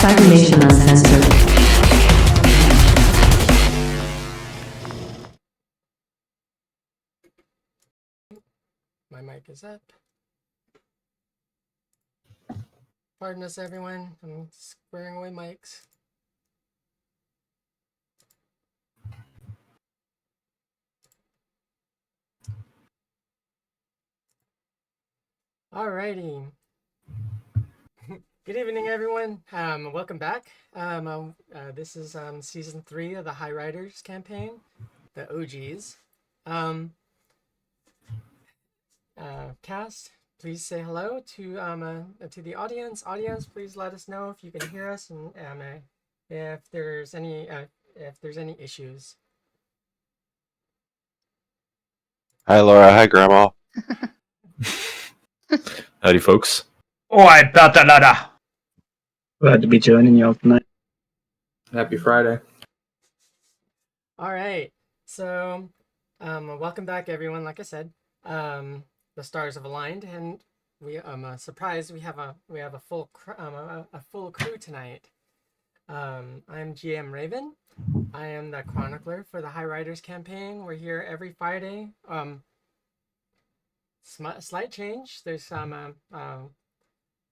Cybernation Uncensored. My mic is up. Pardon us, everyone. I'm squaring away mics. Alrighty. Good evening, everyone. Welcome back. This is season 3 of the Highriders campaign, the OGs. Cast, please say hello to the audience. Audience, please let us know if you can hear us and if there's any issues. Hi, Laura. Hi, Grandma. Howdy, folks. Oi, Batalada! Glad to be joining y'all tonight. Happy Friday. All right, so welcome back, everyone. Like I said, the stars have aligned, and we surprised we have a full crew tonight. I'm GM Raven. I am the chronicler for the Highriders campaign. We're here every Friday. Slight change. There's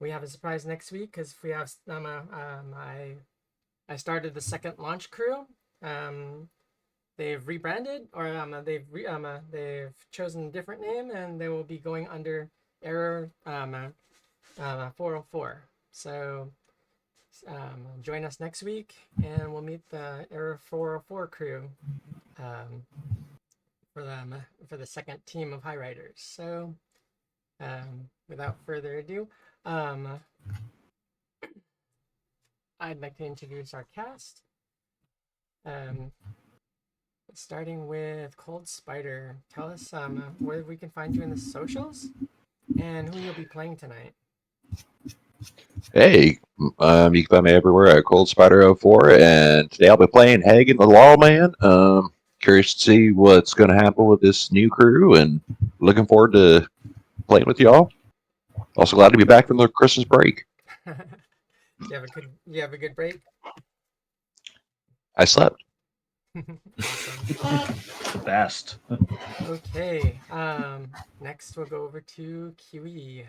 we have a surprise next week because we have I started the second launch crew. They've rebranded, or they've chosen a different name, and they will be going under Error 404. So join us next week, and we'll meet the Error 404 crew for the second team of Highriders. So without further ado, I'd like to introduce our cast. Starting with Cold Spider. Tell us where we can find you in the socials and who you'll be playing tonight. Hey, you can find me everywhere at Cold Spider 04, and today I'll be playing Hagen the Lawman. Curious to see what's going to happen with this new crew, and looking forward to playing with y'all. Also glad to be back from the Christmas break. You have a good break? I slept. Awesome. Best. Okay. Next we'll go over to Kiwi.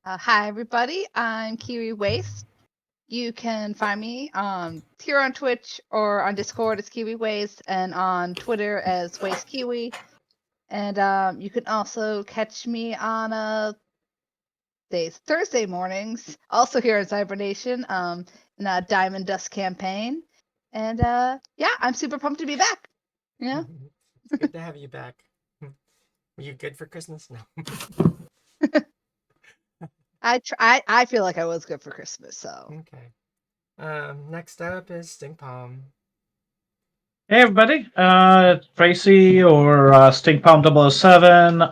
Hi, everybody. I'm Kiwi Waste. You can find me here on Twitch or on Discord as Kiwi Waste, and on Twitter as Waste Kiwi. And you can also catch me on Thursday mornings, also here at Cybernation, in a Diamond Dust campaign. And yeah, I'm super pumped to be back. Yeah. It's good to have you back. Were you good for Christmas? No. I feel like I was good for Christmas, so. Okay. Next up is Stinkpalm. Hey, everybody. Tracy or Stinkpalm 007.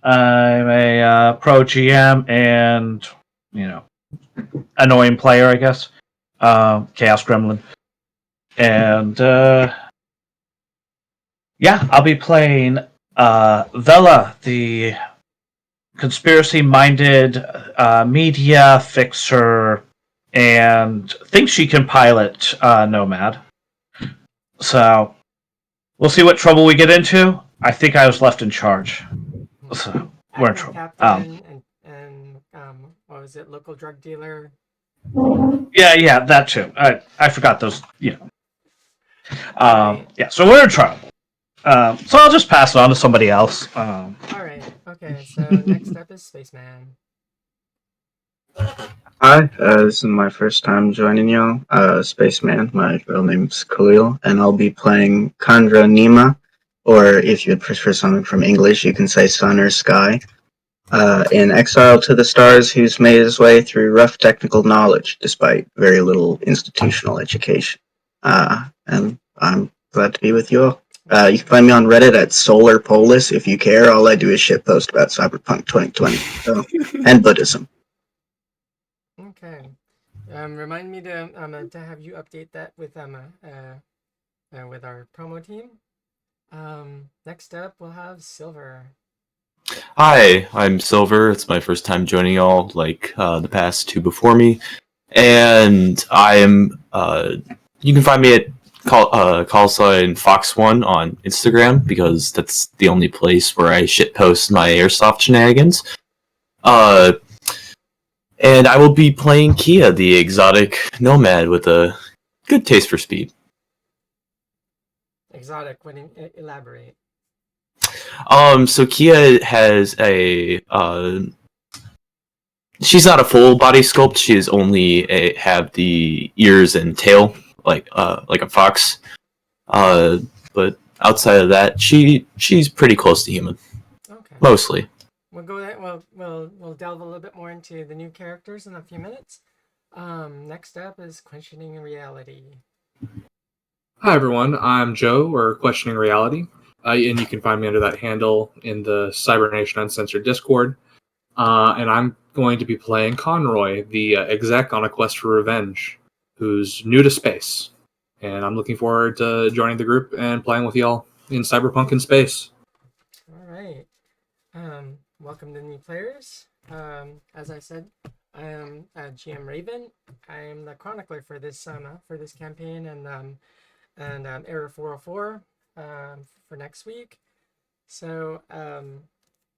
I'm a pro GM and, annoying player, I guess. Chaos Gremlin. And, yeah, I'll be playing Vela, the conspiracy-minded media fixer, and thinks she can pilot Nomad. So, we'll see what trouble we get into. I think I was left in charge. So, we're in trouble. Captain and what was it? Local drug dealer. Yeah, that too. I forgot those. Right. Yeah, so we're in trouble. So I'll just pass it on to somebody else. All right. Okay. So next up is Spaceman. Hi, this is my first time joining y'all. Spaceman, my real name's Khalil, and I'll be playing Khandra Nima, or if you'd prefer something from English, you can say Sun or Sky. In exile to the stars, who's made his way through rough technical knowledge despite very little institutional education. And I'm glad to be with you all. You can find me on Reddit at Solar Polis if you care. All I do is shitpost about Cyberpunk 2020 and Buddhism. Okay. Remind me to have you update that with our promo team. Next up we'll have Silver. Hi, I'm Silver. It's my first time joining y'all, like the past two before me, and I am. You can find me at callsign Fox1 on Instagram because that's the only place where I shitpost my airsoft shenanigans. Uh, and I will be playing Kia, the exotic nomad with a good taste for speed. Exotic. Elaborate. So Kia has a she's not a full body sculpt. She is only have the ears and tail like a fox. But outside of that, she's pretty close to human, Okay. mostly. We'll go. We'll delve a little bit more into the new characters in a few minutes. Next up is questioning reality. Hi everyone, I'm Joe, or Questioning Reality, and you can find me under that handle in the Cybernation Uncensored Discord. And I'm going to be playing Conroy, the exec on a quest for revenge, who's new to space. And I'm looking forward to joining the group and playing with y'all in Cyberpunk in space. All right. Welcome to new players. As I said, I am GM Raven. I am the chronicler for this campaign and Error 404 for next week. So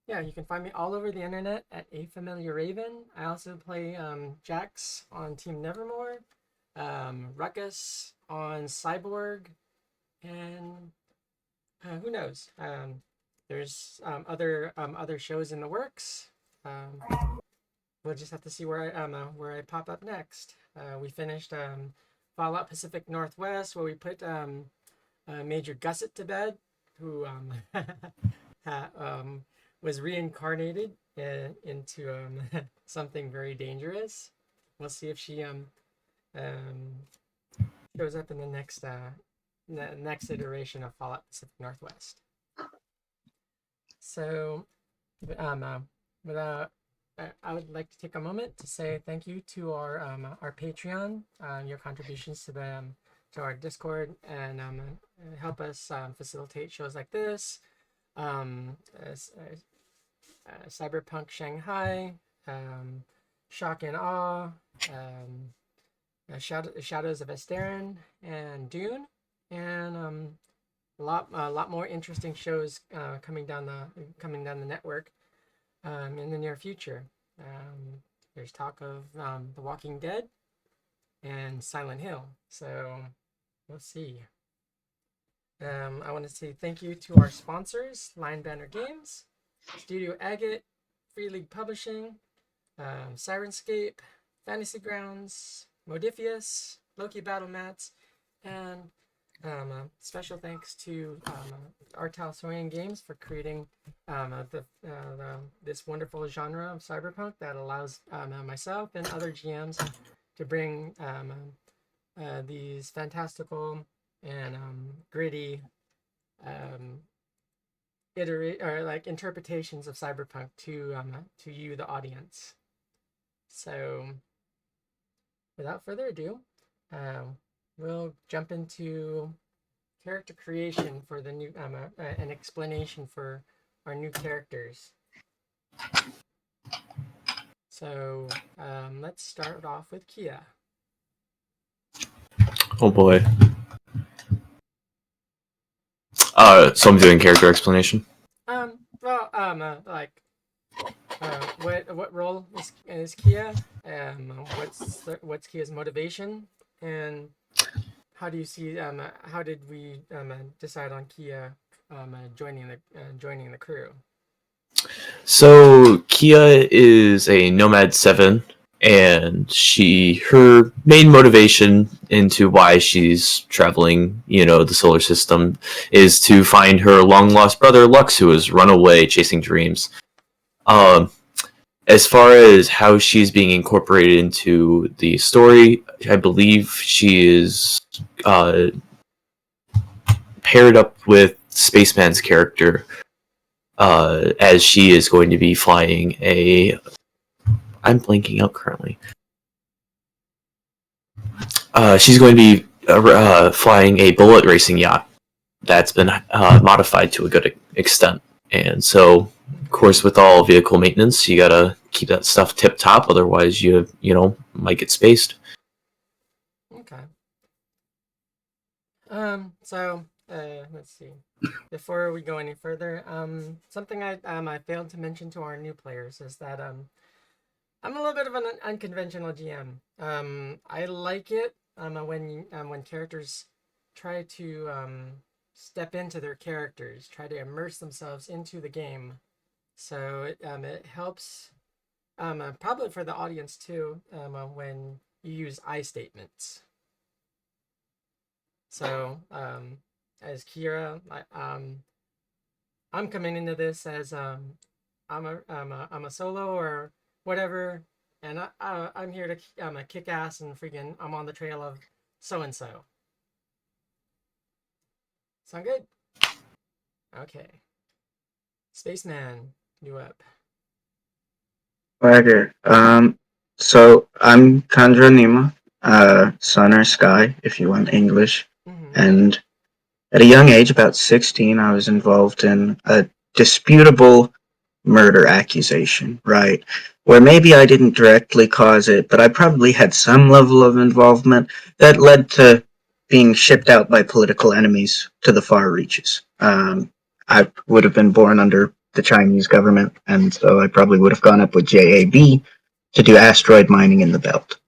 yeah, you can find me all over the internet at A Familiar Raven. I also play Jax on Team Nevermore, Ruckus on Cyborg, and who knows? There's other shows in the works. We'll just have to see where I pop up next. We finished Fallout Pacific Northwest, where we put Major Gusset to bed, who was reincarnated into something very dangerous. We'll see if she shows up in the next iteration of Fallout Pacific Northwest. So, I would like to take a moment to say thank you to our Patreon. Your contributions to our Discord and help us facilitate shows like this. Cyberpunk Shanghai, Shock and Awe, Shadows of Esterin, and Dune, and a lot more interesting shows coming down the network in the near future. There's talk of The Walking Dead and Silent Hill, so we'll see. I want to say thank you to our sponsors: Lion Banner Games, Studio Agate, Free League Publishing, Sirenscape, Fantasy Grounds, Modifius, Loki Battle Mats, and special thanks to Artalsorian Games for creating this wonderful genre of cyberpunk that allows myself and other GMs to bring these fantastical and gritty interpretations of cyberpunk to you, the audience. So, without further ado, we'll jump into character creation for the new an explanation for our new characters. So let's start off with Kia. Oh boy. So I'm doing character explanation. What role is Kia? What's Kia's motivation, and how do you see? How did we decide on Kia joining the crew? So Kia is a Nomad 7, and her main motivation into why she's traveling, the solar system, is to find her long-lost brother Lux, who has run away chasing dreams. As far as how she's being incorporated into the story, I believe she is paired up with Spaceman's character, as she is going to be flying I'm blanking out currently. She's going to be flying a bullet racing yacht that's been modified to a good extent. And so, of course, with all vehicle maintenance, you gotta keep that stuff tip top, otherwise you might get spaced. Okay. Let's see. Before we go any further, something I failed to mention to our new players is that I'm a little bit of an unconventional GM. I like it when characters try to step into their characters, try to immerse themselves into the game. So it helps probably for the audience too when you use I statements. So as Kira, I'm coming into this as I'm a solo or whatever, and I'm here to kick ass and freaking I'm on the trail of so and so. Sound good? Okay. Spaceman, you up? Roger. So I'm Chandra Nima, Sun or Sky, if you want English. Mm-hmm. And at a young age, about 16, I was involved in a disputable murder accusation, right? Where maybe I didn't directly cause it, but I probably had some level of involvement that led to being shipped out by political enemies to the far reaches. I would have been born under the Chinese government, and so I probably would have gone up with JAB to do asteroid mining in the belt.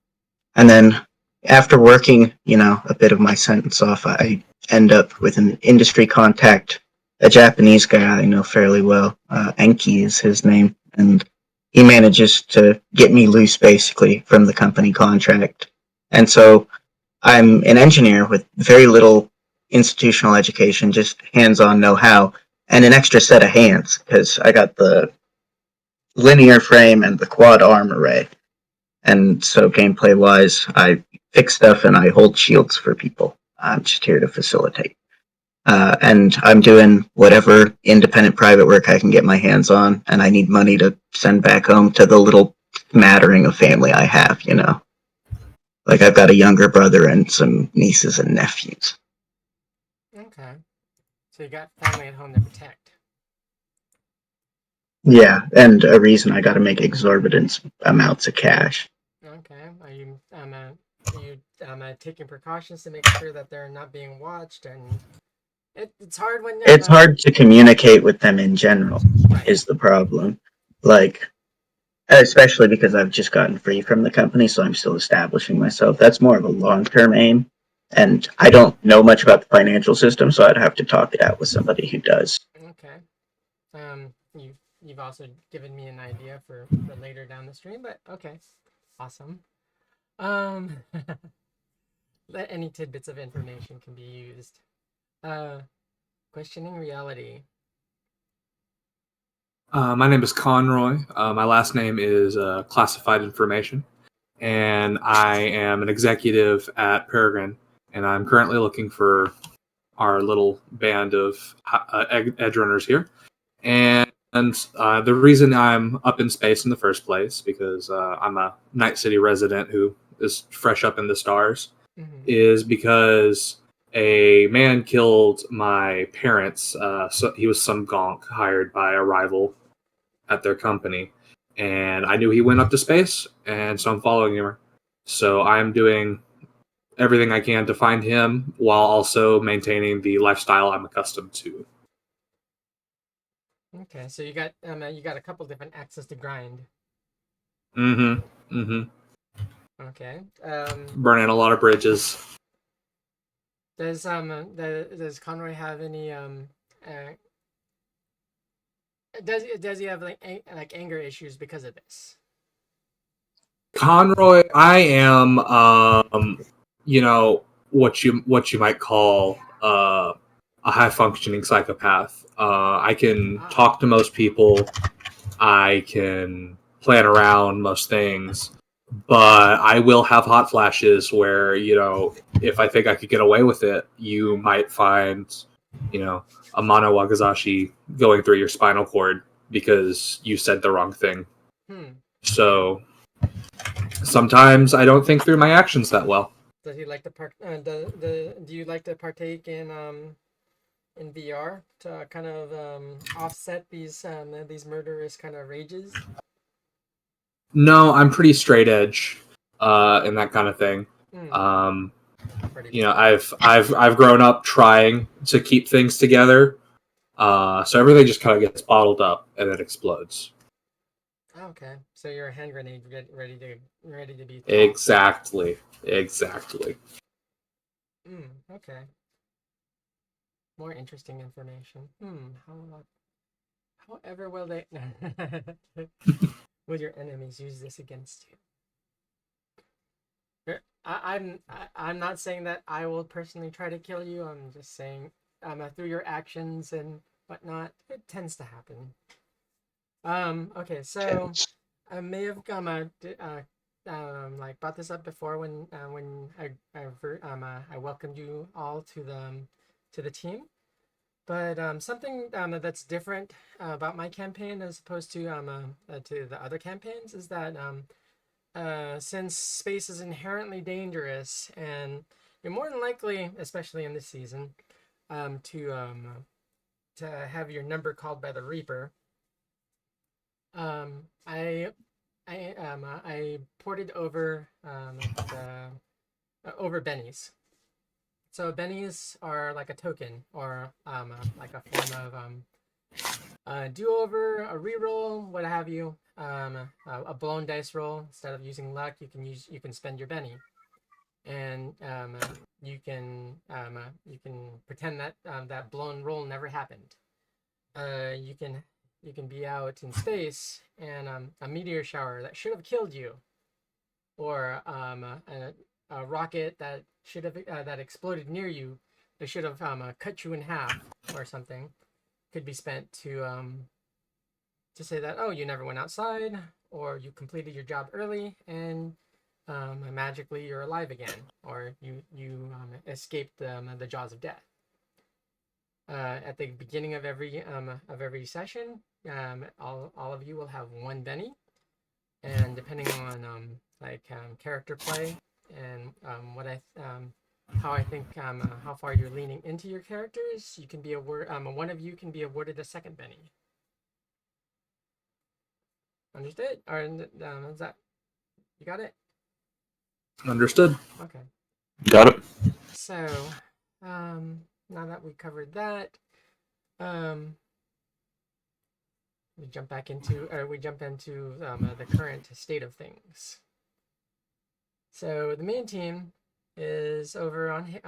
And then after working, a bit of my sentence off, I end up with an industry contact, a Japanese guy I know fairly well. Enki is his name, and he manages to get me loose basically from the company contract. And so I'm an engineer with very little institutional education, just hands-on know-how, and an extra set of hands because I got the linear frame and the quad arm array. And so gameplay wise, I fix stuff and I hold shields for people. I'm just here to facilitate. And I'm doing whatever independent private work I can get my hands on, and I need money to send back home to the little smattering of family I have, Like I've got a younger brother and some nieces and nephews. Okay. So you got family at home to protect. Yeah, and a reason I got to make exorbitant amounts of cash. Okay. Are you taking precautions to make sure that they're not being watched? And it's hard when it's hard to communicate with them in general. Right. Is the problem. Like, especially because I've just gotten free from the company, so I'm still establishing myself. That's more of a long-term aim, and I don't know much about the financial system, so I'd have to talk it out with somebody who does. Okay. You've also given me an idea for later down the stream, but okay, awesome. Any tidbits of information can be used. Questioning reality. My name is Conroy. My last name is Classified Information, and I am an executive at Peregrine, and I'm currently looking for our little band of Edgerunners here. And the reason I'm up in space in the first place, because I'm a Night City resident who is fresh up in the stars, is because a man killed my parents. So he was some gonk hired by a rival at their company, and I knew he went up to space, and so I'm following him. So I'm doing everything I can to find him while also maintaining the lifestyle I'm accustomed to. Okay, so you got a couple different axes to grind. Okay. Burning a lot of bridges. Does Conroy have any does he have like anger issues because of this? Conroy, I am what you might call a high functioning psychopath. I can talk to most people. I can plan around most things, but I will have hot flashes where, if I think I could get away with it, you might find, a Mano Wagazashi going through your spinal cord because you said the wrong thing. So sometimes I don't think through my actions that well. Does he like to do you like to partake in in VR to kind of offset these murderous kind of rages? No, I'm pretty straight edge, and that kind of thing. Hmm. You know, I've grown up trying to keep things together, so everything just kind of gets bottled up and then explodes. Okay, so you're a hand grenade ready to be tossed. Exactly. Okay. More interesting information. However will they will your enemies use this against you? I'm not saying that I will personally try to kill you. I'm just saying through your actions and whatnot, it tends to happen. Okay, so I may have like brought this up before when I welcomed you all to the team. But something that's different about my campaign as opposed to the other campaigns is that since space is inherently dangerous, and you're more than likely, especially in this season, to have your number called by the Reaper. I ported over over bennies. So bennies are like a token, or like a form of do-over, a reroll, what have you. A blown dice roll. Instead of using luck, you can spend your benny, and you can pretend that that blown roll never happened. You can be out in space, and a meteor shower that should have killed you, or a rocket that should have that exploded near you, that should have cut you in half or something, could be spent to say that, oh, you never went outside, or you completed your job early, and magically you're alive again, or you escaped the jaws of death. At the beginning of every session, all of you will have one benny, and depending on character play and how I think how far you're leaning into your characters, you can be one of you can be awarded a second benny. Understood? Or is that you got it? Understood. Okay. Got it. So, now that we covered that, we jump into the current state of things. So the main team is over on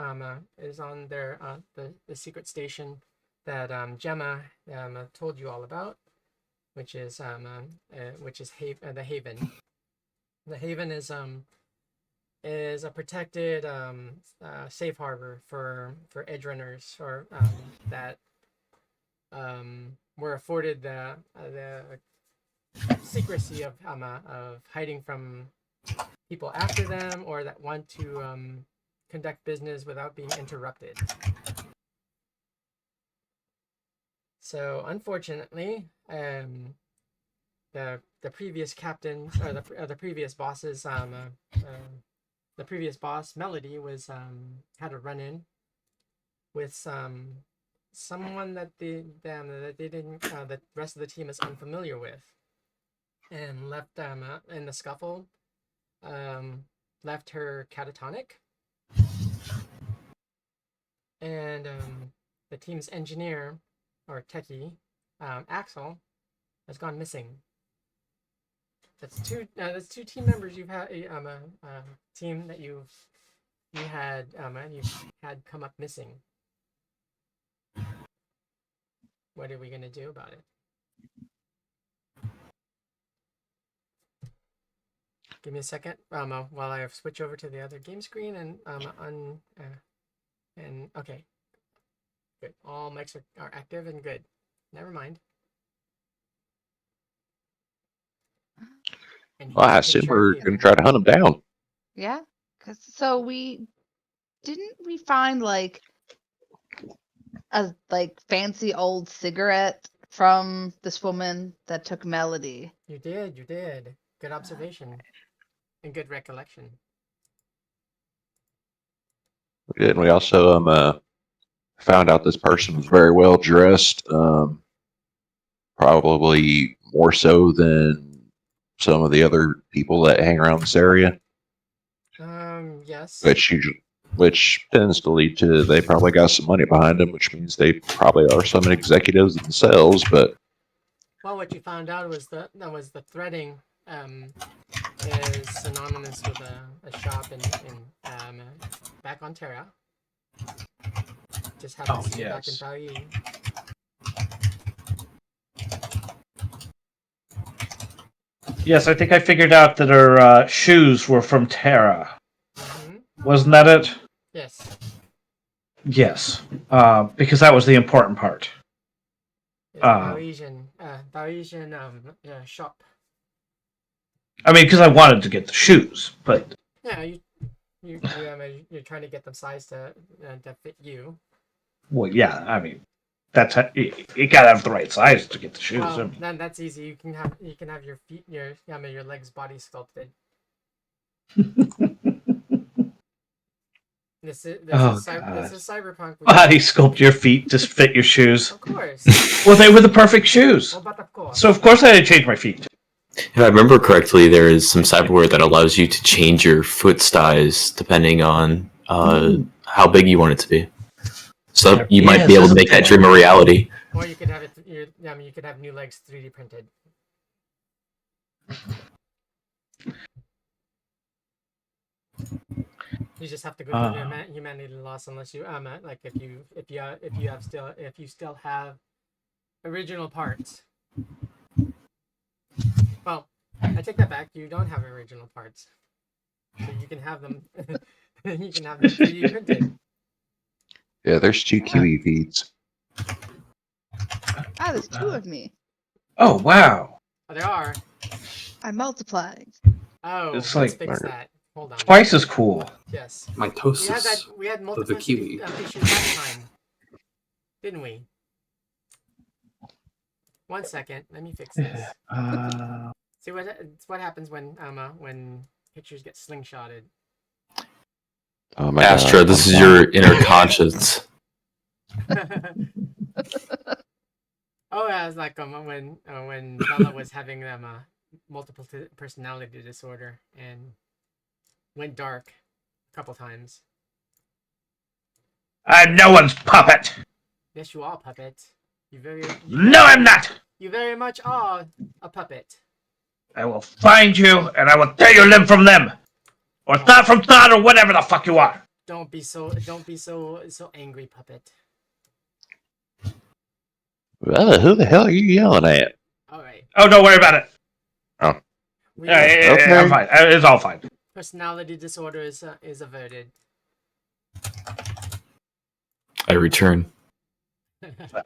their the secret station that Gemma told you all about, which is the Haven. The Haven is a protected safe harbor for Edgerunners, or that were afforded the secrecy of hiding from people after them, or that want to conduct business without being interrupted. So unfortunately, the previous captain, or the previous bosses, the previous boss Melody was had a run-in with someone that the rest of the team is unfamiliar with, and left in the scuffle. Left her catatonic, and the team's engineer, or techie, Axel, has gone missing. That's two team members you've had, a team that you've had come up missing. What are we gonna do about it? Give me a second while I switch over to the other game screen and okay, good. All mics are active and good. Never mind. Well, I assume we're going to try to hunt them down. Yeah, so we find like a fancy old cigarette from this woman that took Melody. You did. Good observation and good recollection. And we also found out this person was very well dressed. Probably more so than some of the other people that hang around this area, Yes. which tends to lead to they probably got some money behind them, which means they probably are some executives themselves. But Well, what you found out was the threading is synonymous with a shop in back on Terra. Just happened to be back in Taoyi. Yes, I think I figured out that her shoes were from Terra. Wasn't that it? Yes. Yes, because that was the important part. It's Taoysian shop. I mean, because I wanted to get the shoes, but Yeah, you're trying to get them sized to fit you. well, yeah, I mean, that's how, you gotta have the right size to get the shoes. Well, I mean. then that's easy. You can have your feet, your legs body sculpted. This is Cyberpunk. Body sculpt your feet to fit your shoes. Of course. Well, they were the perfect shoes. Well, but of course. So of course I had to change my feet. If I remember correctly, there is some cyberware that allows you to change your foot size depending on how big you want it to be. So you might be able to make that dream a reality. Or you could have it. You could have new legs 3D printed. You just have to go through humanity loss unless you like if you still have original parts. Well, I take that back. You don't have original parts, so you can have them. You can have them 3D printed. yeah, there's 2 QE feeds. There's 2 of me. Oh wow! Oh, there are. I multiplied. Oh, It's let's like fix that. Hold on. Twice as cool. Yes. Mitosis. We had multiple the kiwi. issues last time, didn't we? 1 second. Let me fix this. See what happens when pictures get slingshotted. Oh my Astra, God. this is your inner conscience. Oh, yeah, it's like when Bella was having multiple personality disorder and went dark a couple times. I'm no one's puppet. Yes, you are, puppet. No, I'm not. You very much are a puppet. I will find you and I will tear your limb from them, or thought from thought, or whatever the fuck you are. Don't be so angry, puppet. Well, who the hell are you yelling at? All right. Oh, don't worry about it. Oh. Yeah, I'm fine. It's all fine. Personality disorder is averted. I return. The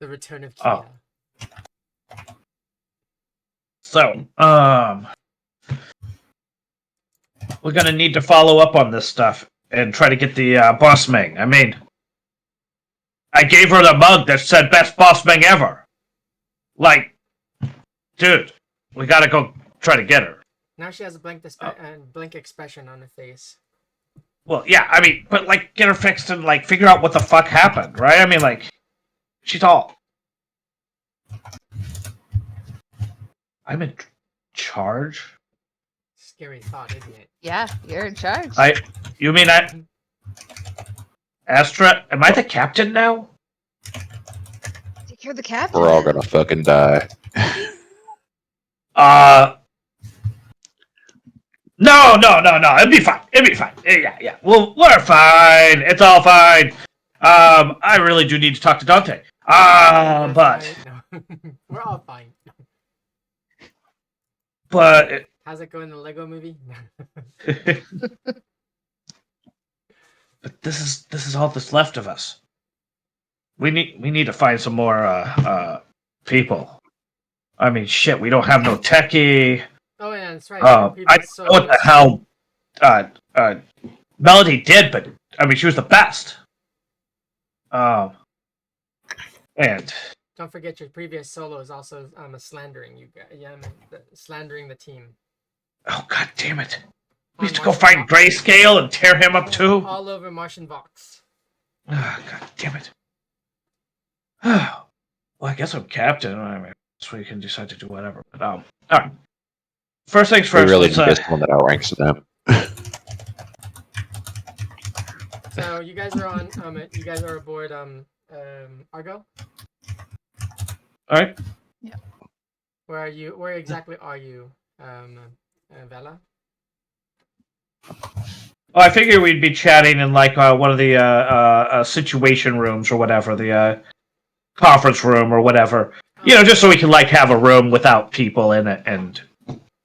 return of Kia. So, we're gonna need to follow up on this stuff and try to get the boss Ming. I mean, I gave her the mug that said "Best Boss Ming Ever." Like, dude, we gotta go try to get her. Now she has a blank expression on her face. Well, yeah, I mean, but like, get her fixed and like figure out what the fuck happened, right? I mean, like, she's all. I'm in charge. Scary thought, isn't it? Yeah, you're in charge. You mean Astra? Am I the captain now? You're the captain. We're all gonna fucking die. No. It'd be fine. Yeah. Well, we're fine. It's all fine. I really do need to talk to Dante. But No. We're all fine. But how's it go in the Lego movie? but this is all that's left of us. We need to find some more people. I mean, shit. We don't have no techie. Oh yeah, that's right. I don't know what the hell Melody did, but I mean, she was the best. And don't forget your previous solo is also slandering you guys. Yeah, slandering the team. Oh god damn it! We have to go find Grayscale and tear him up too. All over Martian Vox. God damn it. Well, I guess I'm captain. I mean, so you can decide to do whatever. But, all right. First things We first, really let's, need to get someone that outranks them. So you guys are on. You guys are aboard. Argo. all right. Where are you? Where exactly are you, Vela? Oh, I figure we'd be chatting in like one of the situation rooms or whatever, the conference room or whatever. Just so we can like have a room without people in it, and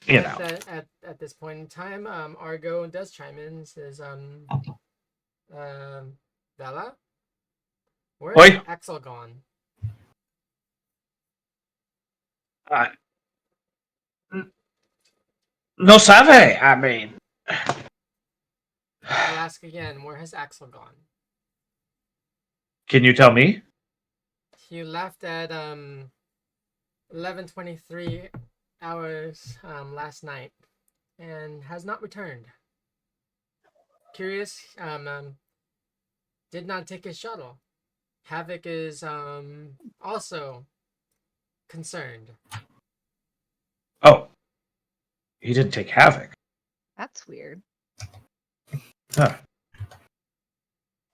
At this point in time, Argo does chime in and says, Vela, where is Oi. Axel gone? No sabe. I mean, I'll ask again. Where has Axel gone? can you tell me? He left at 11:23 hours last night and has not returned. Curious, did not take his shuttle. Havoc is also concerned. Oh, he didn't take Havoc. That's weird. Huh.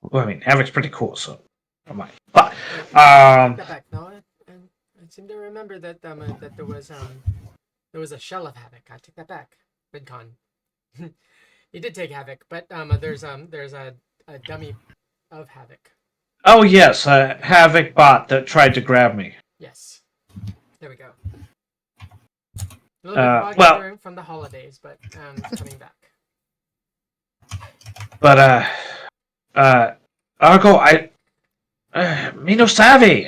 Well, I mean, Havoc's pretty cool, so I might. But Wait, take that back. No, I seem to remember that that there was a shell of Havoc. I take that back. VidCon. He did take Havoc, but there's a dummy of Havoc. oh yes, a Havoc bot that tried to grab me. Yes. There we go. A little bit foggy from the holidays, but it's coming back. But Argo, me no savvy.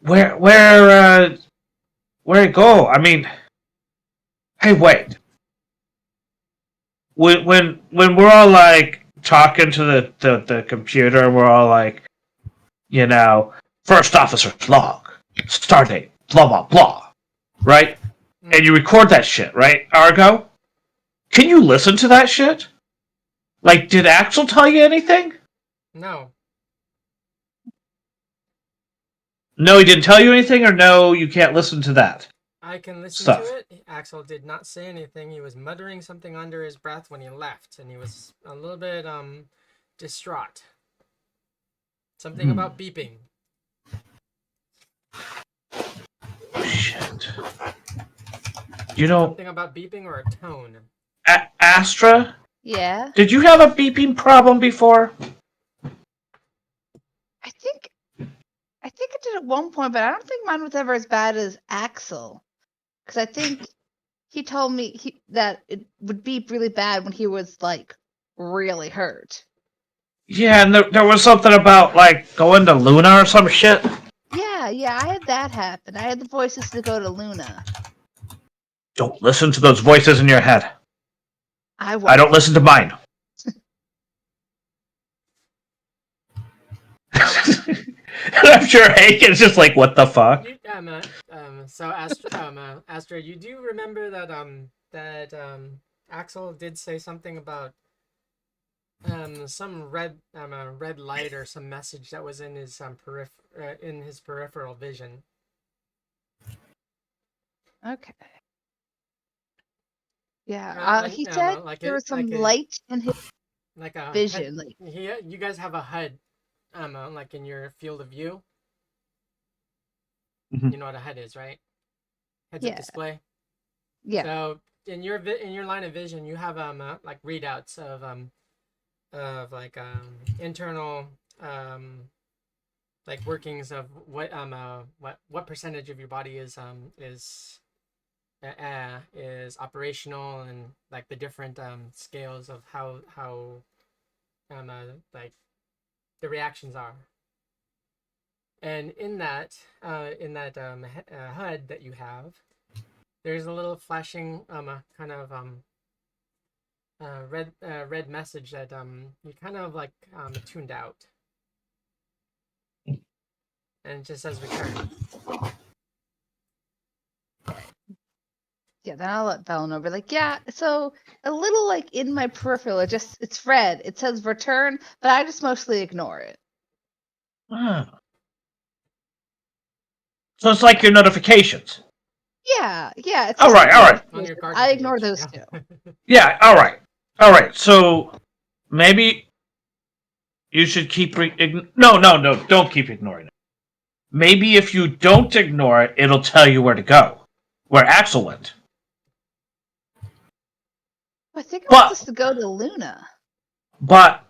Where it go? I mean, hey, wait. When we're all like talking to the computer, we're all like, first officer's log, stardate, blah blah blah, right? And you record that shit, right, Argo? Can you listen to that shit? Like, did Axel tell you anything? No. No, he didn't tell you anything, or no, you can't listen to that? I can listen Stuff. to it. Axel did not say anything. He was muttering something under his breath when he left, and he was a little bit distraught. Something about beeping. Shit. You know, Something about beeping or a tone. Astra? Yeah. Did you have a beeping problem before? I think I did at one point, but I don't think mine was ever as bad as Axel. Because I think he told me that it would beep really bad when he was like really hurt. Yeah, and there was something about like going to Luna or some shit. Yeah, I had that happen. I had the voices to go to Luna. Don't listen to those voices in your head. I don't listen to mine. I'm sure Hank is just like, what the fuck? So Astra, you do remember that Axel did say something about some red light or some message that was in his in his peripheral vision. Okay. Yeah, he said there was some light in his vision. You guys have a HUD, like in your field of view. Mm-hmm. You know what a HUD is, right? Heads-up display. Yeah. So in your line of vision, you have like readouts of like internal like workings of what percentage of your body is operational, and like the different scales of how like the reactions are. And in that HUD that you have, there's a little flashing kind of red message that you kind of like tuned out, and it just says return. Yeah, then I'll let Velen know. Be like, yeah, so a little like in my peripheral, it's red. It says return, but I just mostly ignore it. Ah. So it's like your notifications. Yeah, it's All just right, like all right. On your garden I ignore page, those yeah. too. Yeah, all right. So maybe you should keep no, don't keep ignoring it. Maybe if you don't ignore it, it'll tell you where to go, where Axel went. I think it But- wants us to go to Luna. But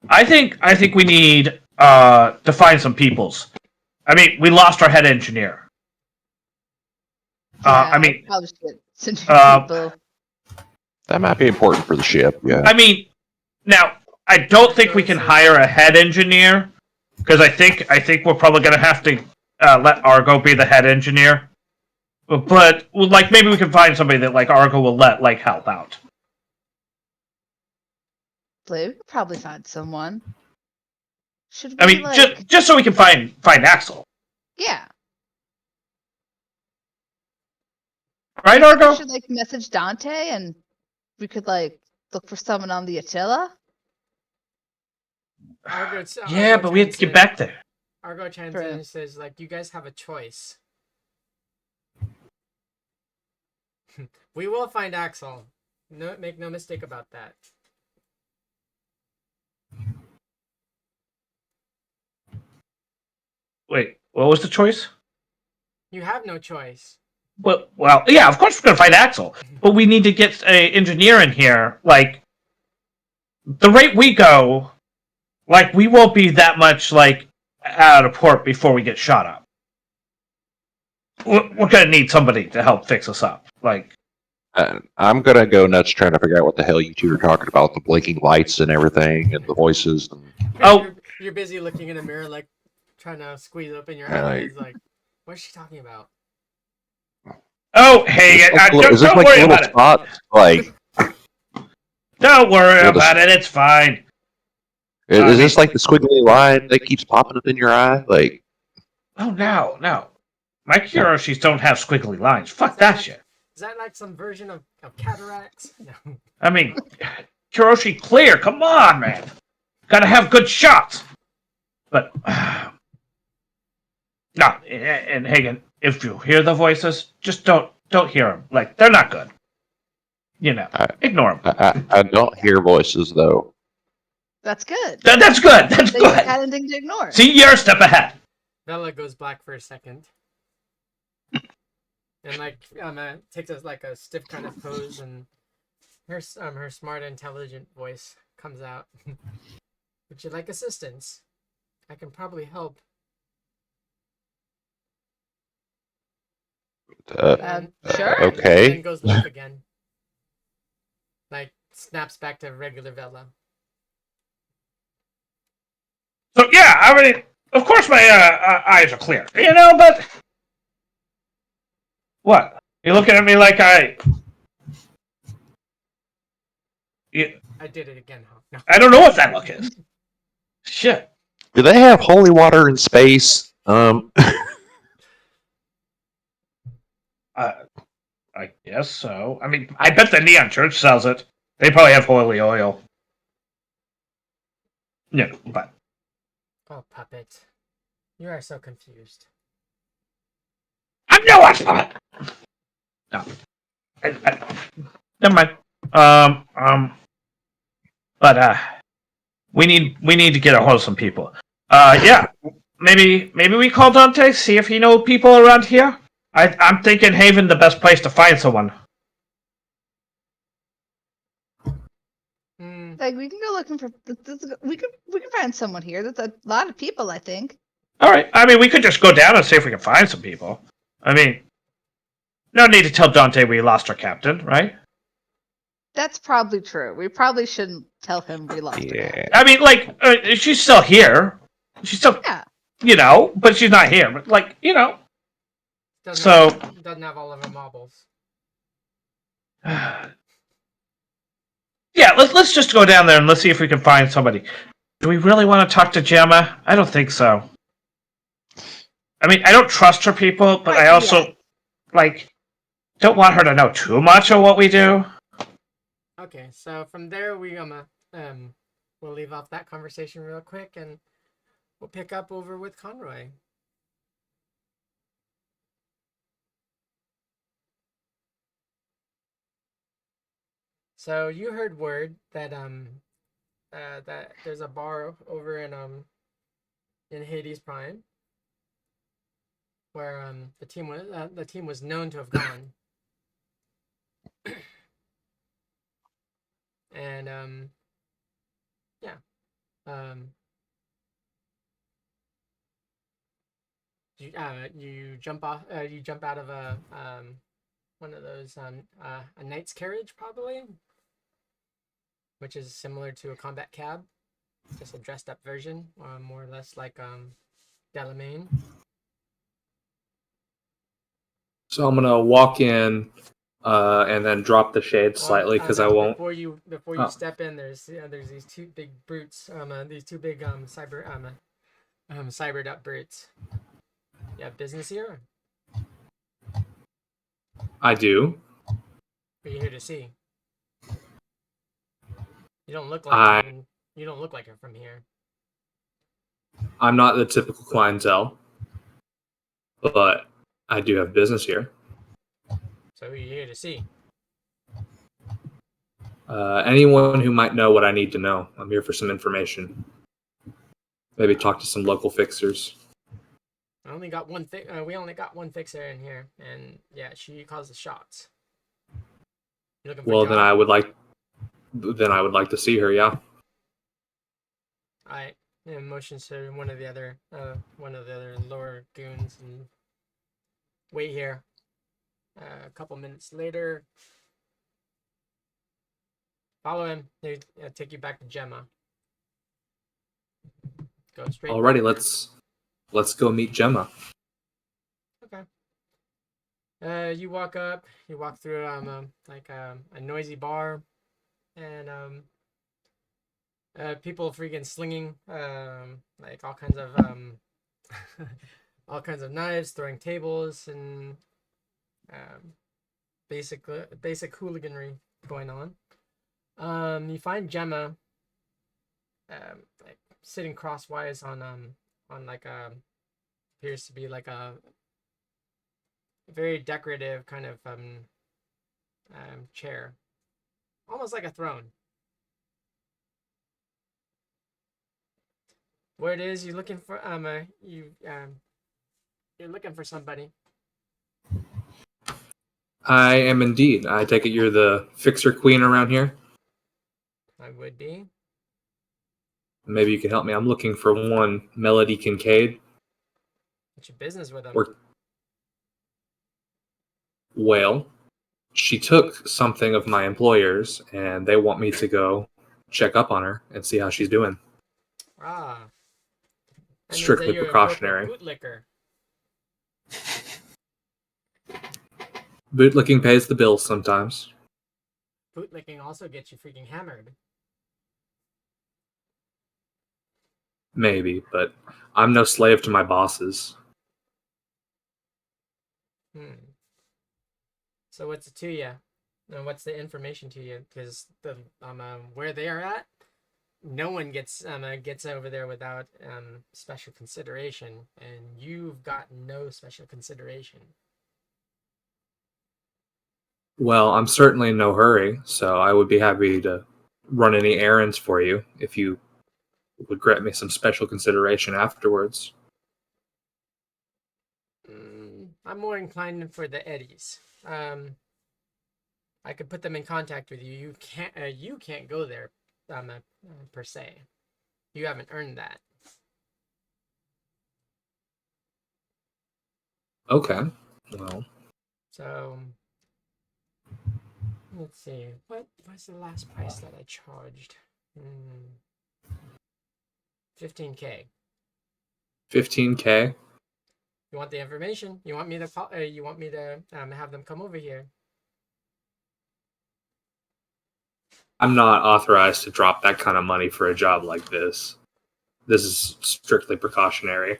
I think we need to find some peoples. I mean, we lost our head engineer. I mean, probably should get some new people. That might be important for the ship. Yeah. I mean, now I don't think we can hire a head engineer because I think we're probably going to have to let Argo be the head engineer. But like maybe we can find somebody that like Argo will let like help out. We could probably find someone. Should we I mean, like? just so we can find Axel, Yeah. right, We Argo? should like message Dante, and we could like look for someone on the Attila. Yeah, but we have to get back there. Argo chimes in and says, like, you guys have a choice. We will find Axel. No, make no mistake about that. Wait, what was the choice? You have no choice. Well, yeah, of course we're gonna find Axel, but we need to get an engineer in here. Like, the rate we go, like, we won't be that much like out of port before we get shot up. We're gonna need somebody to help fix us up. Like, I'm gonna go nuts trying to figure out what the hell you two are talking about. The blinking lights and everything, and the voices. And... Oh. You're busy looking in a mirror, like trying to squeeze open your Yeah, eyelids. Like, what's she talking about? oh, hey, is this don't like worry a little about it. spot? Like, Don't worry Yeah, the- about it. It's fine. is this like the squiggly line that keeps popping up in your eye? Like, Oh no. My Kiroshis don't have squiggly lines. Fuck that shit. Is that like some version of cataracts? No. I mean, Kiroshi clear. Come on, man. Gotta have good shots. But no, and Hagen, if you hear the voices, just don't hear them. Like, they're not good. You know, ignore them. I don't hear voices though. That's good. That's good. That's Then you good. got anything to ignore. See, you're a step ahead. Bella goes black for a second. And like takes a stiff kind of pose, and her smart, intelligent voice comes out. Would you like assistance? I can probably help. Sure. Okay. And then goes limp again. Like snaps back to regular Vela. So yeah, I mean, of course my eyes are clear, you know. But what? You're looking at me like I did it again, huh? No. don't know what that look is. Shit. Do they have holy water in space? I guess so. I mean, I bet the Neon Church sells it. They probably have holy oil. Yeah, but Oh, puppet. You are so confused. I know what's not. No. Never mind. But we need to get a hold of some people. Yeah. Maybe we call Dante, see if he knows people around here. I'm thinking Haven the best place to find someone. Like, we can go looking for. We can find someone here. There's a lot of people, I think. All right. I mean, we could just go down and see if we can find some people. I mean, no need to tell Dante we lost our captain, right? That's probably true. We probably shouldn't tell him we lost her. Yeah. I mean, like, she's still here. She's still, Yeah. you know, but she's not here. But, like, you know. Doesn't have all of her marbles. Yeah, let's just go down there and let's see if we can find somebody. Do we really want to talk to Gemma? I don't think so. I mean, I don't trust her people, but I also, like, don't want her to know too much of what we do. Okay, so from there we'll leave off that conversation real quick, and we'll pick up over with Conroy. So you heard word that that there's a bar over in Hades Prime where the team was known to have gone. And yeah. You jump out of a one of those a knight's carriage, probably, which is similar to a combat cab, just a dressed up version, more or less like Delamain. So I'm gonna walk in and then drop the shade slightly because I won't. Before you step in, there's these two big brutes, these two big cybered up brutes. You have business here? I do. What are you here to see? You don't look like you don't look like you're from here. I'm not the typical clientele, but I do have business here. So who are you here to see? Anyone who might know what I need to know. I'm here for some information. Maybe talk to some local fixers. I only got one we only got one fixer in here, and yeah, she calls the shots. You looking for Well, a job? then I would like to see her. Yeah. Alright. Yeah, motions to one of the other lower goons and wait here. A couple minutes later, follow him. They take you back to Gemma. Go straight. Alrighty, let's go meet Gemma. Okay. You walk up. You walk through a noisy bar, and people freaking slinging like all kinds of all kinds of knives, throwing tables, and basic hooliganry going on. You find Gemma like sitting crosswise on like appears to be like a very decorative kind of chair, almost like a throne. Where it is you're looking for you're looking for somebody. I am indeed. I take it you're the fixer queen around here? I would be. Maybe you can help me. I'm looking for one Melody Kincaid. What's your business with them? Well, she took something of my employers, and they want me to go check up on her and see how she's doing. Ah. Strictly precautionary. Bootlicker. Bootlicking pays the bills sometimes. Bootlicking also gets you freaking hammered. Maybe, but I'm no slave to my bosses. So what's it to you? And what's the information to you? Because the where they are at, no one gets over there without special consideration, and you've got no special consideration. Well, I'm certainly in no hurry, so I would be happy to run any errands for you if you would grant me some special consideration afterwards. I'm more inclined for the Eddies. I could put them in contact with you. You can't go there, per se. You haven't earned that. Okay. Well. So let's see. What was the last price that I charged? 15K. 15K? You want the information? You want me to call? You want me to have them come over here? I'm not authorized to drop that kind of money for a job like this. This is strictly precautionary.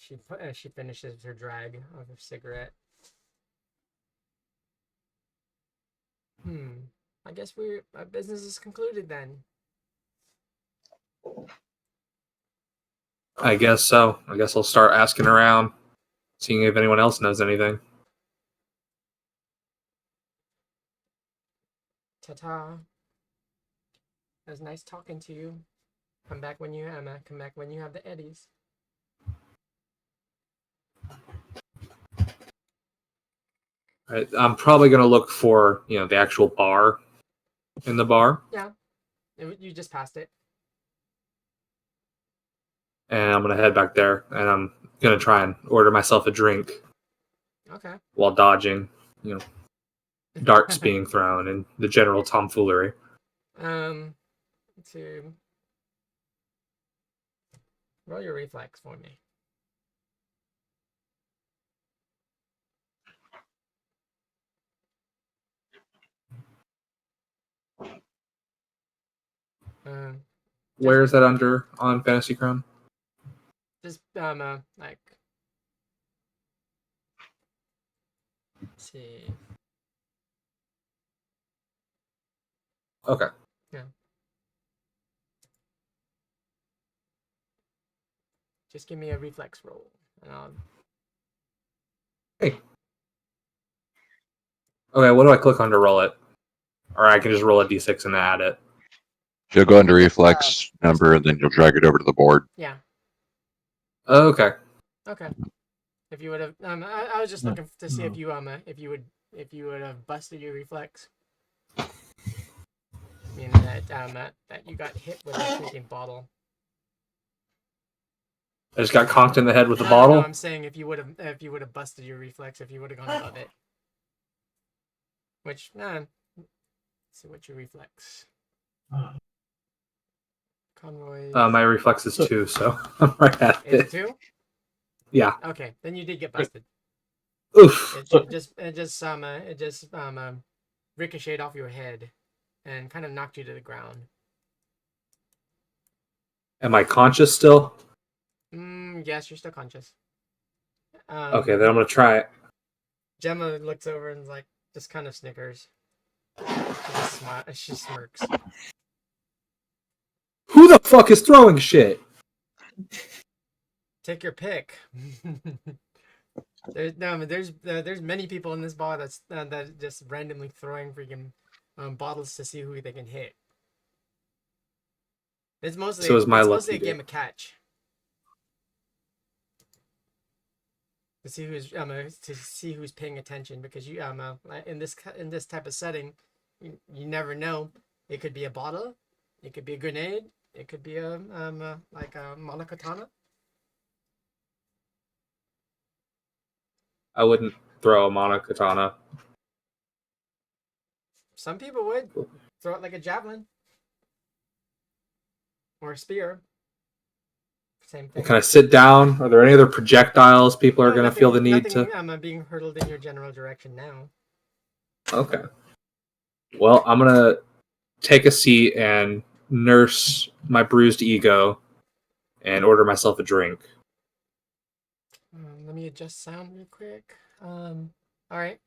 She finishes her drag of her cigarette. I guess our business is concluded then. I guess so. I guess I'll start asking around, seeing if anyone else knows anything. Ta-ta. It was nice talking to you. Come back when you have the eddies. Right, I'm probably gonna look for the actual bar in the bar, Yeah, you just passed it. and I'm gonna head back there, and I'm gonna try and order myself a drink Okay. while dodging, darts being thrown and the general tomfoolery. To roll your reflex for me. Where is that under on Fantasy Crown? Just like, let's see. Okay. Yeah. Just give me a reflex roll, and I'll. Hey. Okay, what do I click on to roll it? Or I can just roll a d6 and add it. You'll go into reflex number, and then you'll drag it over to the board. Yeah. Okay. Okay. If you would have, I was just looking to see if you would have busted your reflex. Meaning that that you got hit with a freaking bottle. I just got conked in the head with a No, bottle. I'm saying if you would have busted your reflex, if you would have gone above it. Which, let's see what your reflex. Conroy. My reflex is 2, so I'm right at Is it. it 2? Yeah. Okay, then you did get busted. Oof. It just ricocheted off your head and kind of knocked you to the ground. Am I conscious still? Yes, you're still conscious. Okay, then I'm gonna try it. Gemma looks over and like just kind of snickers. She smirks. Who the fuck is throwing shit? Take your pick. There's many people in this bar that just randomly throwing freaking bottles to see who they can hit. It's mostly a game of catch. To see who's paying attention, because you in this type of setting, you never know. It could be a bottle, it could be a grenade, it could be a monokatana. I wouldn't throw a monokatana. Some people would throw it like a javelin or a spear. Same thing. Can I sit down? Are there any other projectiles people are going to feel the need to? I'm being hurtled in your general direction now. Okay. Well, I'm going to take a seat and nurse my bruised ego and order myself a drink. Let me adjust sound real quick. All right.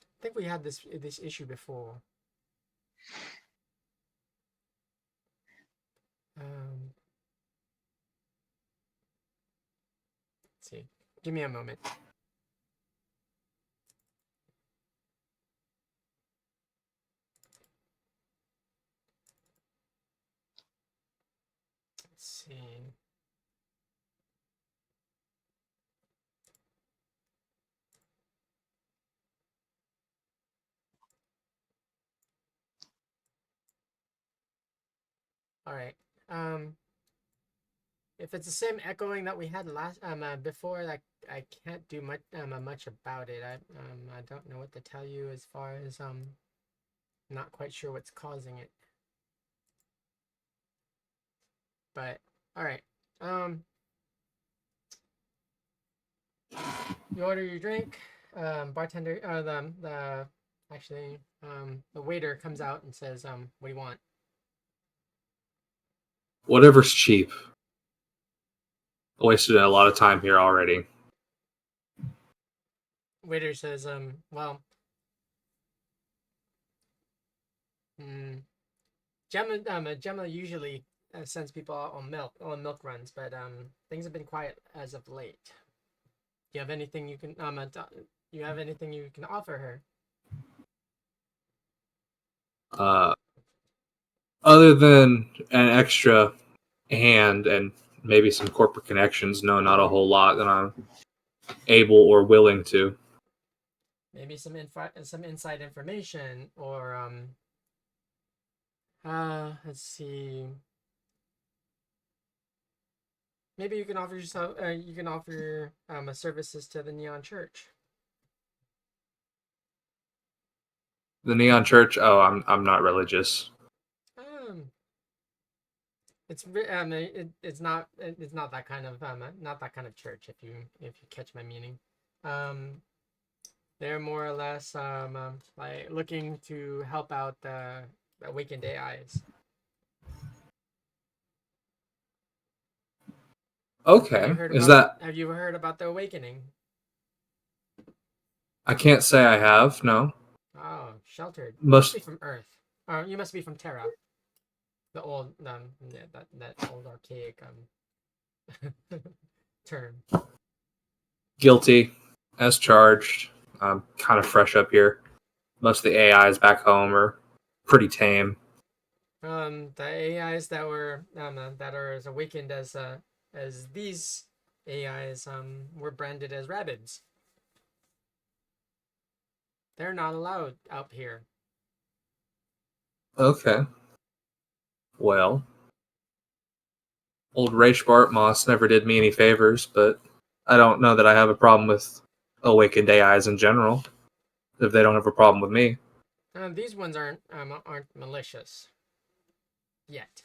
I think we had this issue before. Let's see. Give me a moment. Let's see. All right. If it's the same echoing that we had last before, like I can't do much about it. I don't know what to tell you as far as not quite sure what's causing it. But all right. You order your drink. Bartender, the waiter comes out and says, "What do you want?" Whatever's cheap. I wasted a lot of time here already. Waiter says, well, Gemma usually sends people out on milk runs, but things have been quiet as of late. Do you have anything you can you have anything you can offer her? Other than an extra hand and maybe some corporate connections, no, not a whole lot that I'm able or willing to. Maybe some inside information, or let's see. Maybe you can offer yourself. You can offer services to the Neon Church. The Neon Church. Oh, I'm not religious. It's not that kind of not that kind of church, if you catch my meaning. They're more or less like looking to help out the awakened AIs. Okay, Have you heard about the awakening? I can't say I have. No. Oh, sheltered. Must be from Earth. Or you must be from Terra. The old that old archaic term. Guilty, as charged. I'm kind of fresh up here. Most of the AIs back home are pretty tame. The AIs that were that are as awakened as these AIs were branded as rabbits. They're not allowed out here. Okay. Well, old Raish Bartmoss never did me any favors, but I don't know that I have a problem with awakened AIs in general, if they don't have a problem with me. These ones aren't malicious yet,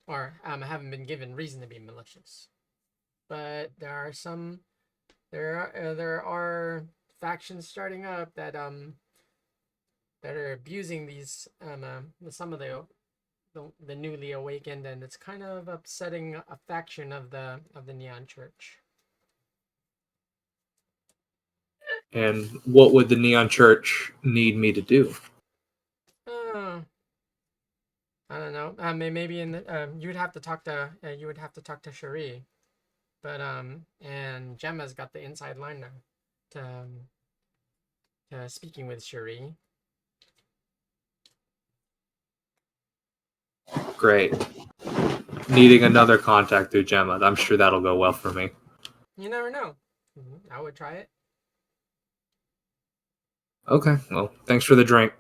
or haven't been given reason to be malicious. But there are factions starting up that are abusing these some of the newly awakened, and it's kind of upsetting a faction of the Neon Church. And what would the Neon Church need me to do? I don't know. Maybe in the you would have to talk to Cherie, but and Gemma's got the inside line now to speaking with Cherie. Great. Needing another contact through Gemma. I'm sure that'll go well for me. You never know. I would try it. Okay, well, thanks for the drink.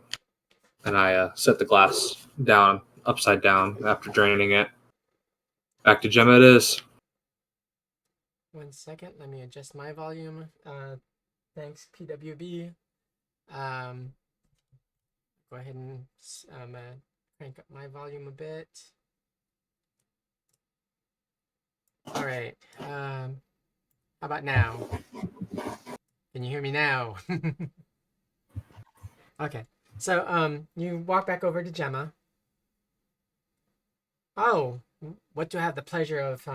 And I set the glass down, upside down, after draining it. Back to Gemma it is. 1 second, let me adjust my volume. Thanks, PWB. Go ahead and crank up my volume a bit. All right. How about now? Can you hear me now? Okay. So you walk back over to Gemma. Oh, what do I have the pleasure of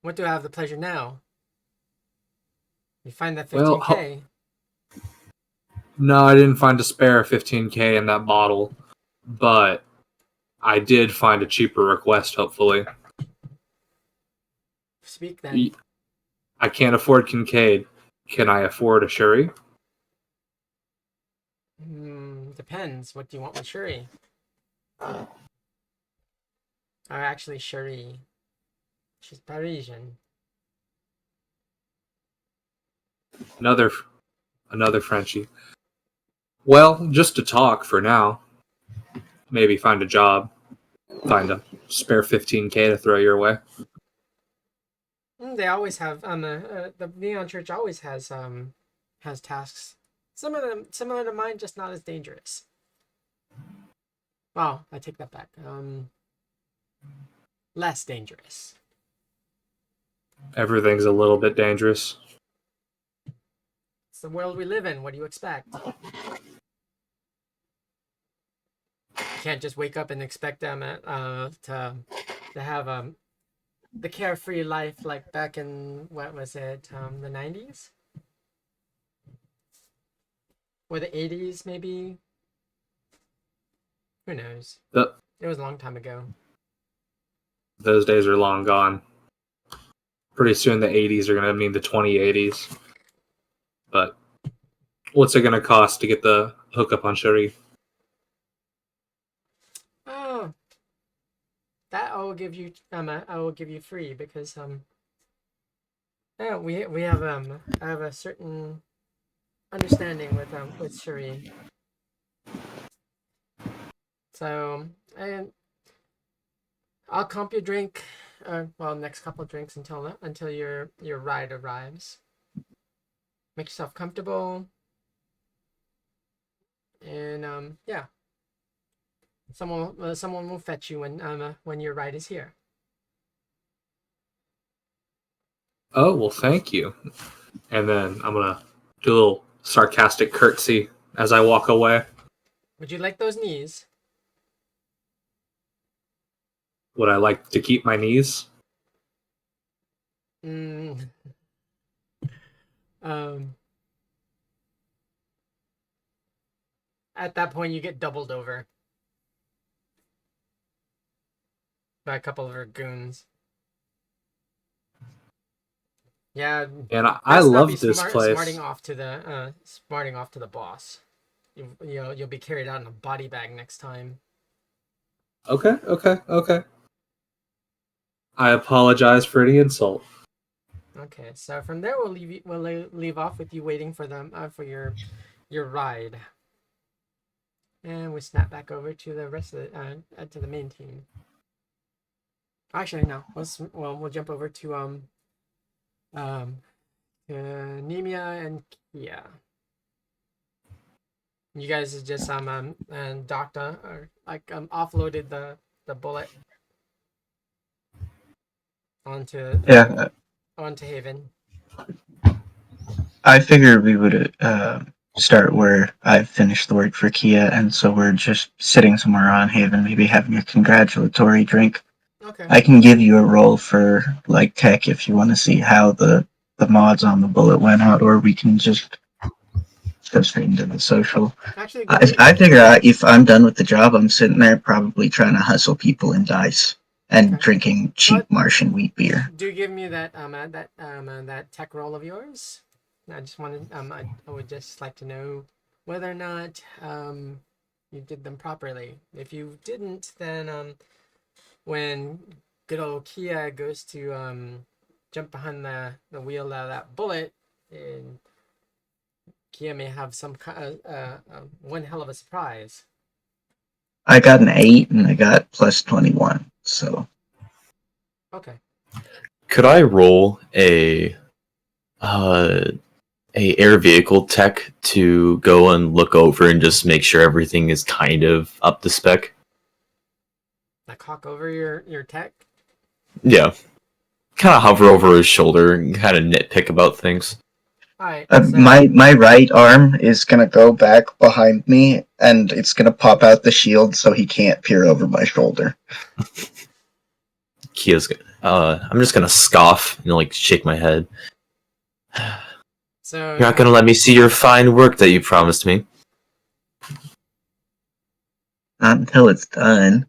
what do I have the pleasure now? You find that 15K? No, I didn't find a spare 15K in that bottle, but I did find a cheaper request, hopefully. Speak then. I can't afford Kincaid. Can I afford a Shuri? Depends. What do you want with Shuri? Or actually, Shuri. She's Parisian. Another Frenchie. Well, just to talk for now. Maybe find a job. Find a spare 15K to throw your way. They always have the Neon Church always has tasks. Some of them similar to mine, just not as dangerous. Well, I take that back. Less dangerous. Everything's a little bit dangerous. It's the world we live in. What do you expect? can't just wake up and expect them to have the carefree life like back in what was it, the 90s or the 80s maybe. Who knows? It was a long time ago. Those days are long gone. Pretty soon the 80s are going to mean the 2080s. But what's it going to cost to get the hookup on Cherie? Oh, that I will give you. I will give you free because yeah, we have I have a certain understanding with Cherie. So and I'll comp your drink, well, next couple of drinks until your ride arrives. Make yourself comfortable, and yeah, someone will fetch you when your ride is here. Oh, well, thank you. And then I'm going to do a little sarcastic curtsy as I walk away. Would you like those knees? Would I like to keep my knees? Mm. At that point, you get doubled over by a couple of her goons. Yeah, And I best not love be this place. Smarting off to the boss. You'll be carried out in a body bag next time. Okay. I apologize for any insult. Okay, so from there we'll leave off with you waiting for them for your ride, and we snap back over to the rest of to the main team. Actually, no. We'll jump over to Nemia and Kia. You guys are just and Doctor or offloaded the bullet onto Haven. I figured we would start where I finished the work for Kia, and so we're just sitting somewhere on Haven, maybe having a congratulatory drink. Okay. I can give you a roll for like tech if you want to see how the mods on the bullet went out, or we can just go straight into the social. Actually, I figure if I'm done with the job, I'm sitting there probably trying to hustle people in dice and drinking cheap Martian wheat beer. Do give me that that tech roll of yours. I just wanted I would just like to know whether or not you did them properly. If you didn't, then when good old Kia goes to jump behind the wheel of that bullet, and Kia may have some one hell of a surprise. I got an 8 and I got plus 21, so. Okay. Could I roll a air vehicle tech to go and look over and just make sure everything is kind of up to spec? Like hawk over your tech? Yeah. Kind of hover over his shoulder and kind of nitpick about things. Alright. My right arm is gonna go back behind me, and it's gonna pop out the shield so he can't peer over my shoulder. Kia's. I'm just gonna scoff and like shake my head. So you're not gonna let me see your fine work that you promised me. Not until it's done.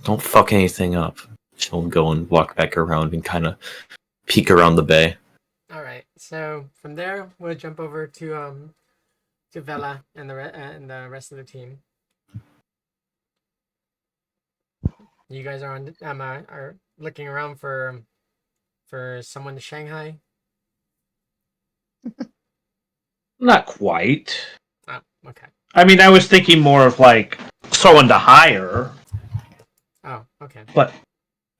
Don't fuck anything up. She'll go and walk back around and kind of peek around the bay. All right. So from there, we'll jump over to Vela and the rest of the team. You guys are are looking around for someone to Shanghai. Not quite. Oh, okay. I mean, I was thinking more of like someone to hire. Oh, okay. But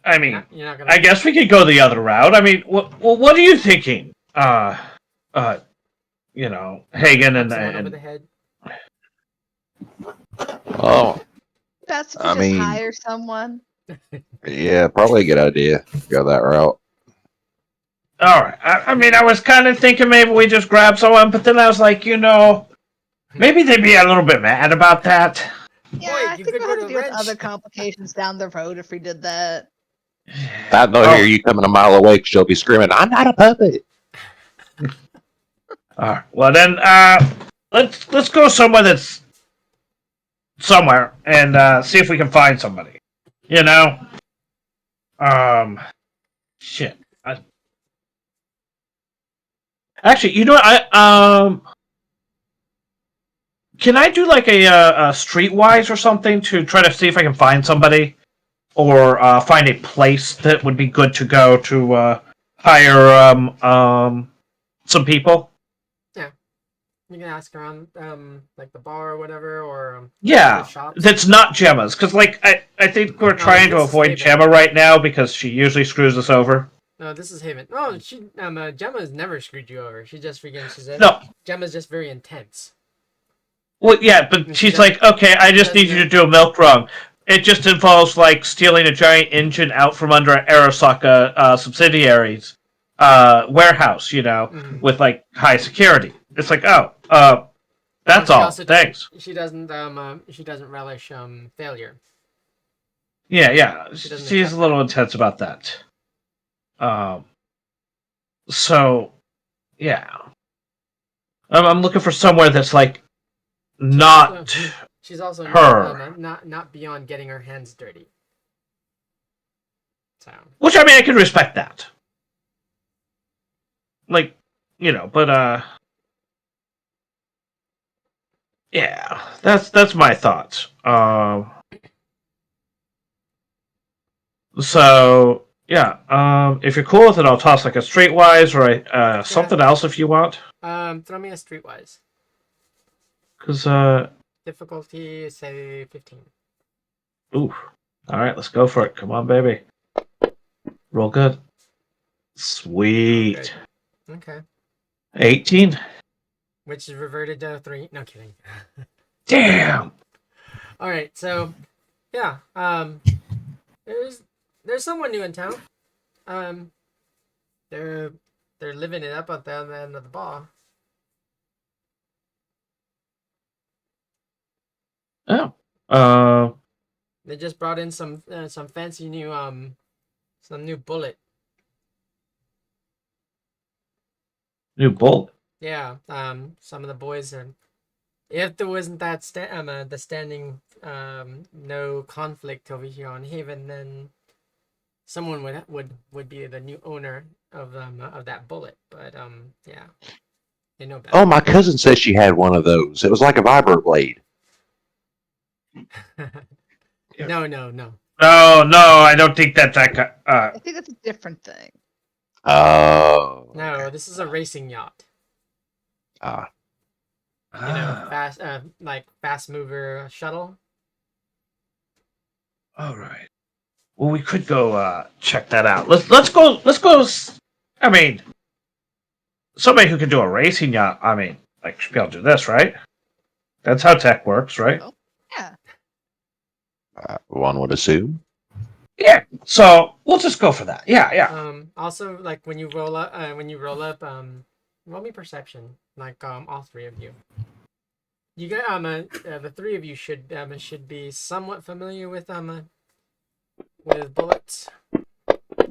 I mean, you're not gonna... I guess we could go the other route. I mean, what are you thinking? You know, Hagen and over the head. Oh, Best to I just mean- hire someone. yeah, probably a good idea. Go that route. All right. I mean, I was kind of thinking maybe we just grab someone, but then I was like, you know, Maybe they'd be a little bit mad about that. Yeah, Boy, I you think could we'll go have to to a deal with wrench. other complications down the road if we did that. They'll hear you coming a mile away because you'll be screaming, "I'm not a puppet." All right. Well then, let's go somewhere that's somewhere and see if we can find somebody. You know. Shit. Actually, you know what? Can I do like a streetwise or something to try to see if I can find somebody, or find a place that would be good to go to hire some people? You can ask around, like the bar or whatever, or other Yeah, shops. that's not Gemma's, because like I think we're No, trying to this is avoid Haven. Gemma right now because she usually screws us over. No, this is Haven. No, Gemma's never screwed you over. She just No, Gemma's just very intense. well, yeah, but And she she's like, doesn't- okay, I just doesn't need you know- to do a milk run. It just involves like stealing a giant engine out from under Arasaka subsidiaries warehouse, Mhm. with like high security. It's like, that's she all. also Thanks. She doesn't relish failure. Yeah. She doesn't She's accept a little intense about that. So yeah, I'm looking for somewhere that's like not She's also her. not beyond getting her hands dirty. So Which I mean, I can respect that. Like, but yeah, that's my thoughts. So yeah, if you're cool with it, I'll toss like a streetwise or something else if you want. throw me a streetwise. Cause Difficulty, say 15. ooh, all right, let's go for it. Come on, baby. Roll good. Sweet. Okay. 18. Which is reverted to 3. No kidding. Damn. All right, so yeah, there's someone new in town. They're living it up at the other end of the bar. Oh. They just brought in some fancy new some new bullet. New bullet. Yeah, some of the boys are. If there wasn't that the standing no conflict over here on Haven, then someone would be the new owner of that bullet. But yeah, they know better. Oh, my cousin said she had one of those. It was like a vibro blade. No. No, I don't think that's that. I think it's a different thing. Oh. No, this is a racing yacht. Ah. Fast like fast mover shuttle. All right. Well, we could go check that out. Let's go. I mean, somebody who can do a racing yacht. I mean, like should be able to do this, right? That's how tech works, right? Oh, yeah. One would assume. Yeah. So we'll just go for that. Yeah. Also, like when you roll up, roll me perception. Like all three of you. You get the three of you should be somewhat familiar with bullets.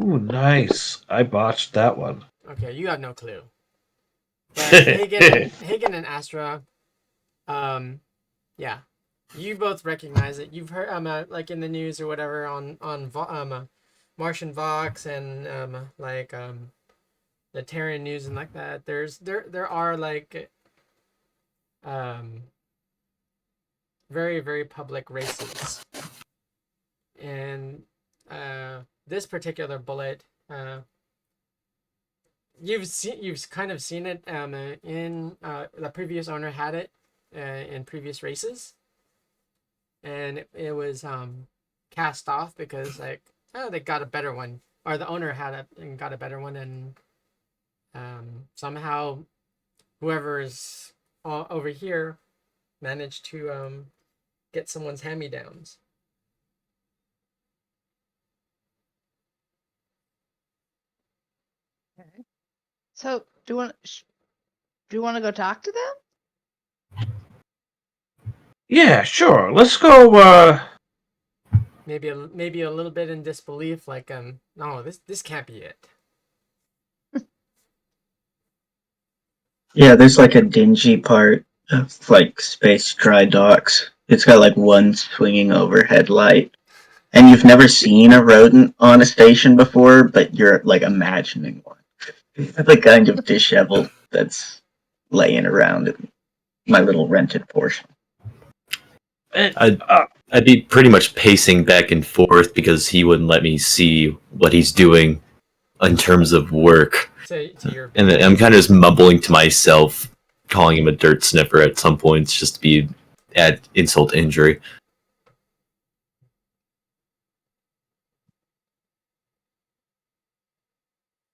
Ooh, nice. I botched that one. Okay, you have no clue. But Hagen and Astra, yeah, you both recognize it. You've heard like in the news or whatever on Martian Vox and the Terran news and like that. There are like very, very public races, and this particular bullet, you've kind of seen it in the previous owner had it in previous races, and it was cast off because like they got a better one, or the owner had it and got a better one, and somehow whoever is over here managed to get someone's hand-me-downs. Okay. So do you want to go talk to them? Yeah, sure. Let's go. Maybe a little bit in disbelief, like no, this can't be it. Yeah, there's like a dingy part of like space dry docks. It's got like one swinging overhead light. And you've never seen a rodent on a station before, but you're like imagining one. The kind of disheveled that's laying around in my little rented portion. I'd be pretty much pacing back and forth because he wouldn't let me see what he's doing in terms of work. To your And I'm kind of just mumbling to myself, calling him a dirt sniffer at some points, just to be at insult to injury.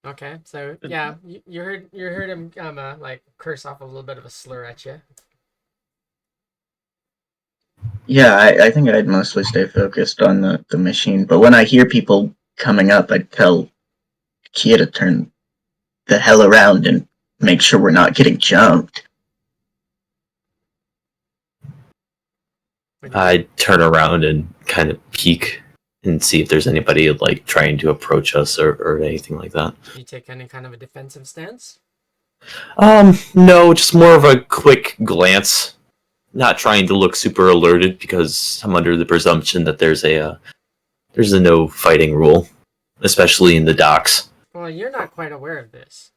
Okay, so yeah, you heard him like curse off a little bit of a slur at you. Yeah, I think I'd mostly stay focused on the machine, but when I hear people coming up, I'd tell Kia to turn the hell around and make sure we're not getting jumped. I'd turn around and kind of peek and see if there's anybody like trying to approach us or anything like that. You take any kind of a defensive stance? No, just more of a quick glance. Not trying to look super alerted because I'm under the presumption that there's a no fighting rule, especially in the docks. Well, you're not quite aware of this.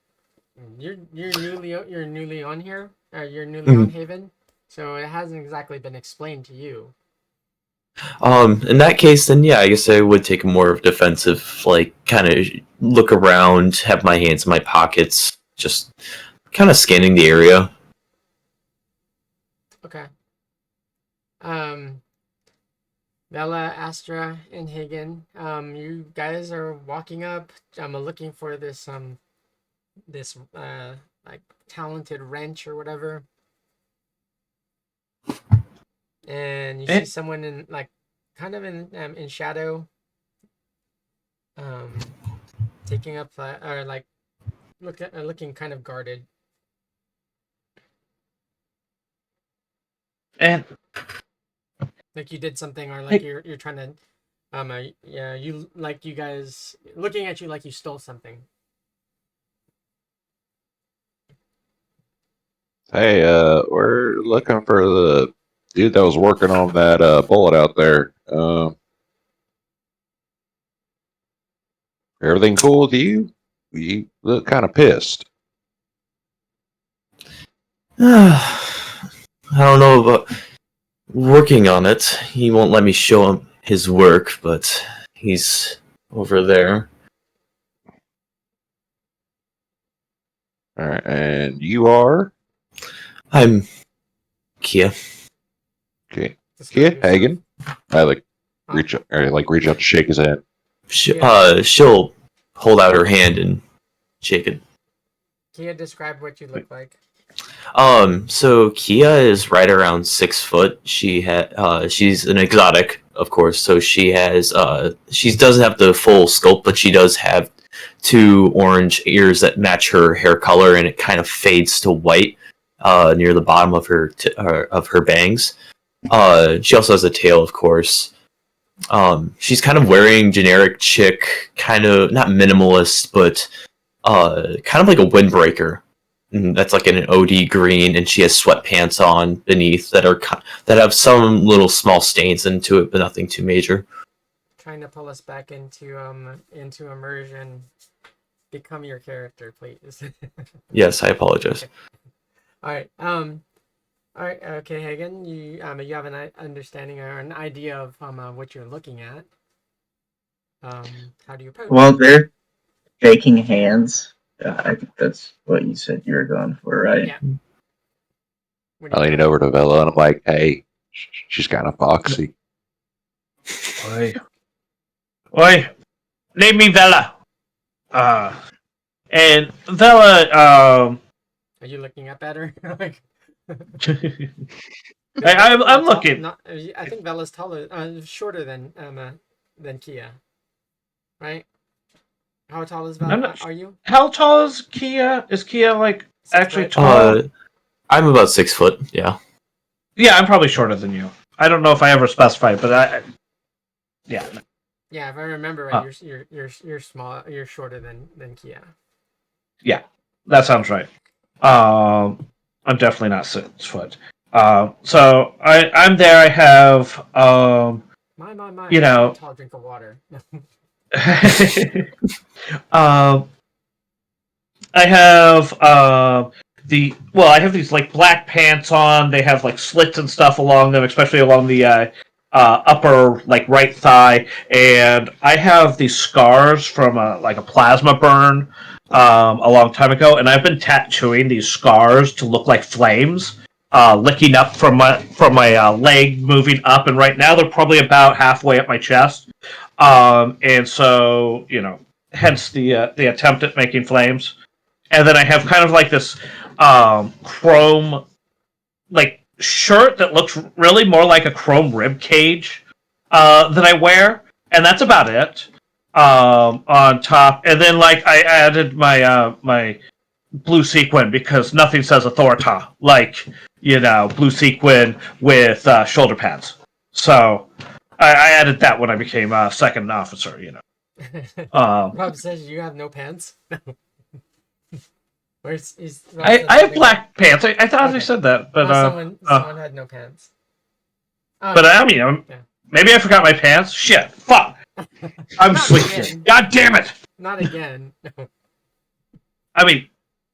You're newly on here. You're newly on Haven, so it hasn't exactly been explained to you. In that case, then yeah, I guess I would take a more defensive, like kind of look around, have my hands in my pockets, just kind of scanning the area. Okay. Bella, Astra, and Hagen, you guys are walking up. I'm looking for this like talented wrench or whatever, and you see someone in like kind of in shadow, taking up or like looking kind of guarded. And Like you did something, or like you're trying to, yeah, you guys looking at you like you stole something. Hey, we're looking for the dude that was working on that bullet out there. Everything cool with you? You look kind of pissed. I don't know about working on it. He won't let me show him his work, but he's over there. All right, and you are? I'm Kia. Okay. Describe Kia yourself. Hagen. I reach out to shake his hand. She'll hold out her hand and shake it. Can you describe what you look like? So Kia is right around 6 foot. She's an exotic, of course, so she doesn't have the full sculpt, but she does have 2 orange ears that match her hair color, and it kind of fades to white near the bottom of her bangs. She also has a tail, of course. She's kind of wearing generic chick, kind of not minimalist, but kind of like a windbreaker. That's like in an OD green, and she has sweatpants on beneath that have some little small stains into it, but nothing too major. Trying to pull us back into immersion. Become your character, please. Yes, I apologize. Okay. All right. Okay, Hagen. You have an understanding or an idea of what you're looking at. How do you approach? Well, they're shaking hands. I think that's what you said you were going for, right? Yeah. I lean over to Vela and I'm like, hey, she's kind of foxy. Oi, name me Vela. And Vela, Are you looking up at her? Like, I'm looking. I think Bella's taller, shorter than Kia, right? How tall is Bella? Are you? How tall is Kia? Is Kia like 6 actually foot? tall? I'm about 6 foot. Yeah. Yeah, I'm probably shorter than you. I don't know if I ever specified, but yeah. Yeah, if I remember right, you're small. You're shorter than Kia. Yeah, that sounds right. I'm definitely not 6 foot. So I'm there. I have My. you A know, tall drink of water. I have I have these like black pants on. They have like slits and stuff along them, especially along the upper like right thigh. And I have these scars from a plasma burn a long time ago, and I've been tattooing these scars to look like flames. Licking up from my leg, moving up, and right now they're probably about halfway up my chest. And so hence the attempt at making flames. And then I have kind of like this chrome like shirt that looks really more like a chrome rib cage that I wear, and that's about it. On top, and then like I added my blue sequin because nothing says authority like blue sequin with shoulder pads. So I added that when I became a second officer. Rob says you have no pants. I have black pants. I thought I said that, but someone had no pants. But I mean, maybe I forgot my pants. Shit, fuck. I'm sleeping. God damn it! Not again. I mean,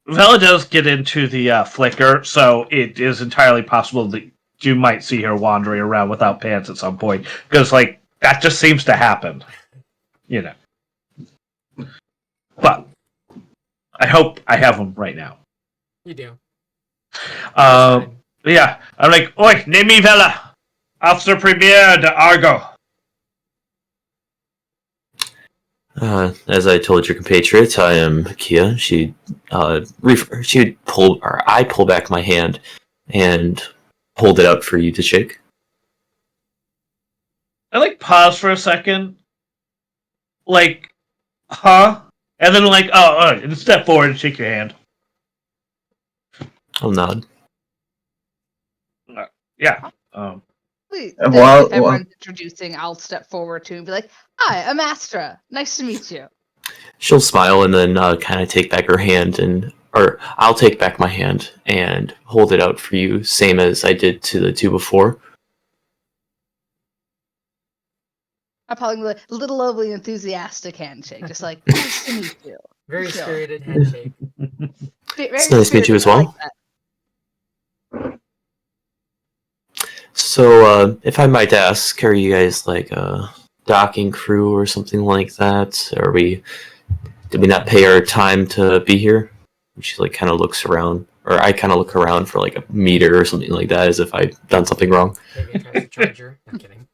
Vela does get into the flicker, so it is entirely possible that you might see her wandering around without pants at some point, because like that just seems to happen, But I hope I have them right now. You do. Yeah, I'm like, oi, name me Vela, Officer Premier de Argo. As I told your compatriot, I am Kia. I pull back my hand and hold it out for you to shake. I like pause for a second, like, huh? And then like, and step forward and shake your hand. I'll nod. Yeah. If Well, everyone's introducing, I'll step forward too and be like, "Hi, I'm Astra. Nice to meet you." She'll smile and then kind of take back her hand, or I'll take back my hand and hold it out for you, same as I did to the two before. I'm probably like a little overly enthusiastic handshake, just like nice to meet you. Very Chill. spirited handshake. It's nice to meet you as well. So, if I might ask, are you guys like a docking crew or something like that? Did we not pay our time to be here? She like kind of looks around, or I kind of look around for like a meter or something like that, as if I've done something wrong. Maybe it tries to charge her. I'm kidding.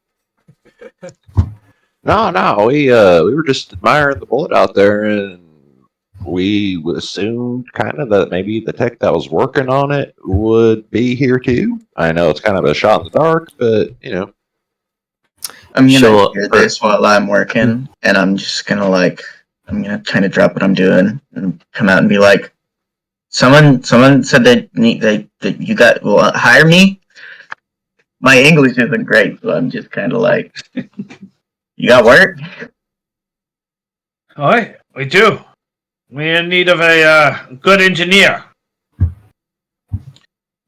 No, we were just admiring the bullet out there, and we assumed kind of that maybe the tech that was working on it would be here too. I know it's kind of a shot in the dark, but I'm gonna hear this while I'm working, and I'm just gonna kind of drop what I'm doing and come out and be like, someone said that you will hire me. My English isn't great, so I'm just kind of like, you got work? All right, we do. We're in need of a good engineer.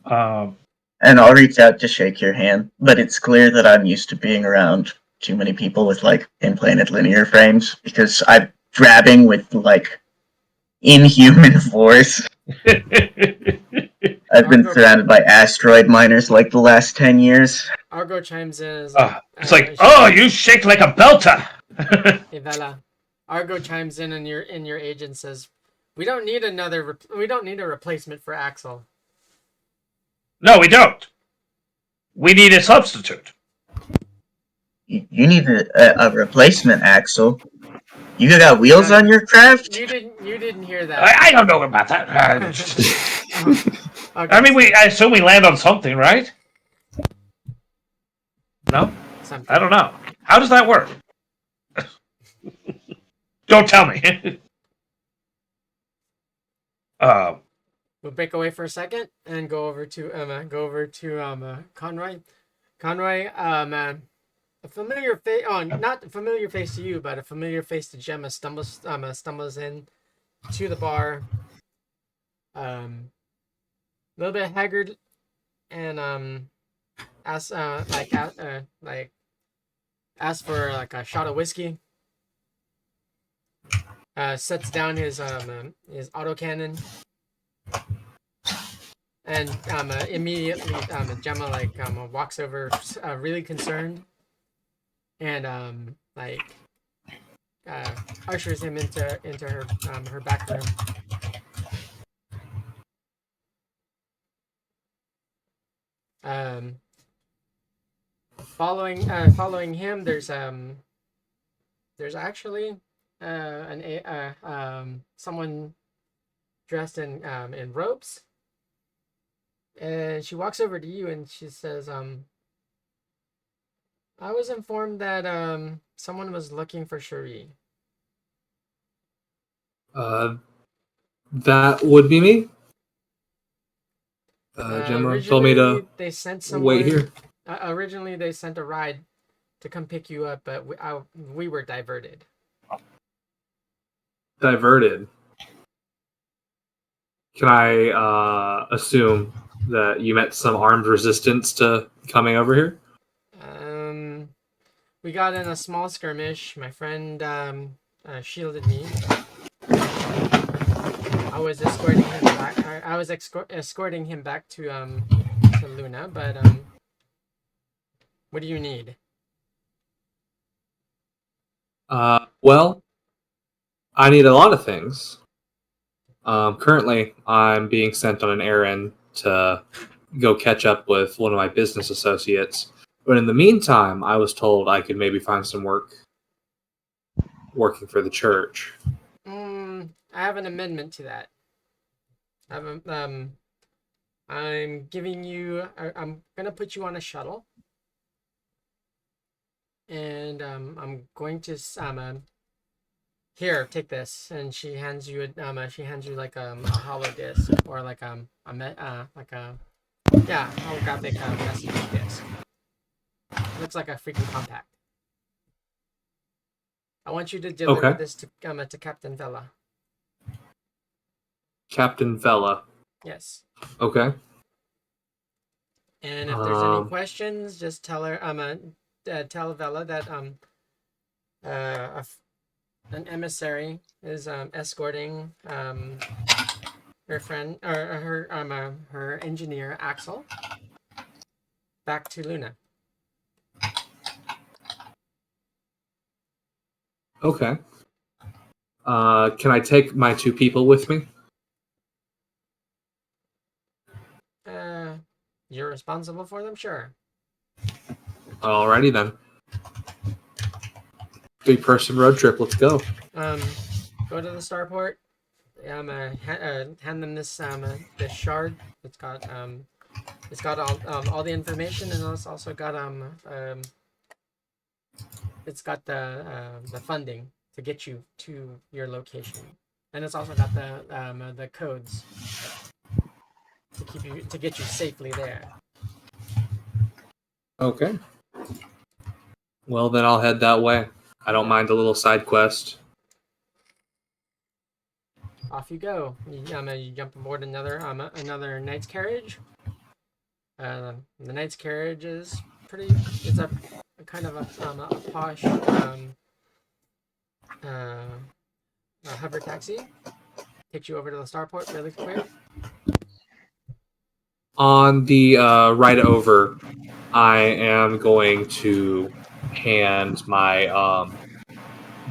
And I'll reach out to shake your hand, but it's clear that I'm used to being around too many people with like implanted linear frames because I'm grabbing with like inhuman force. I've been surrounded by asteroid miners like the last 10 years. Argo chimes in. It's like, you shake like a belter. Hey Vela. Argo chimes in, and your agent says, "We don't need a replacement for Axel." No, we don't. We need a substitute. You need a replacement, Axel. You got wheels on your craft? You didn't hear that. I don't know about that. Okay. I mean, I assume we land on something, right? No? Something. I don't know. How does that work? Don't tell me. we'll break away for a second and go over to Conroy. Conroy, a familiar face. Oh, not a familiar face to you, but a familiar face to Gemma stumbles in to the bar. A little bit haggard, and asks for like a shot of whiskey. Sets down his autocannon, and immediately Gemma walks over, really concerned, and ushers him into her back room. Following him, there's actually someone dressed in robes, and she walks over to you and she says, I was informed that someone was looking for Cherie. That would be me. Gemma told me to they sent wait here. Originally, they sent a ride to come pick you up, but we were diverted. Diverted. Can I assume that you met some armed resistance to coming over here? We got in a small skirmish. My friend shielded me. I was escorting him back. I was escorting him back to Luna, but what do you need? Well, I need a lot of things. Currently, I'm being sent on an errand to go catch up with one of my business associates. But in the meantime, I was told I could maybe find some work working for the church. I have an amendment to that. I'm giving you. I'm gonna put you on a shuttle, and I'm going to here, take this, and she hands you like a hollow disc, or like a holographic messaging disc. Looks like a freaking compact. I want you to deliver this to Captain Vela. Captain Vela. Yes. Okay. And if there's any questions, just tell her. Tell Vela that an emissary is escorting her friend or her engineer Axel back to Luna. Okay. Can I take my 2 people with me? You're responsible for them, sure. Alrighty then. 3-person road trip. Let's go. Go to the starport. Hand them this this shard. It's got all the information, and it's also got it's got the funding to get you to your location, and it's also got the codes to get you safely there. Okay. Well, then I'll head that way. I don't mind a little side quest. Off you go. You jump aboard another knight's carriage. The knight's carriage is pretty. It's a kind of a posh hover taxi. Takes you over to the starport really quick. On the ride over, I am going to hand my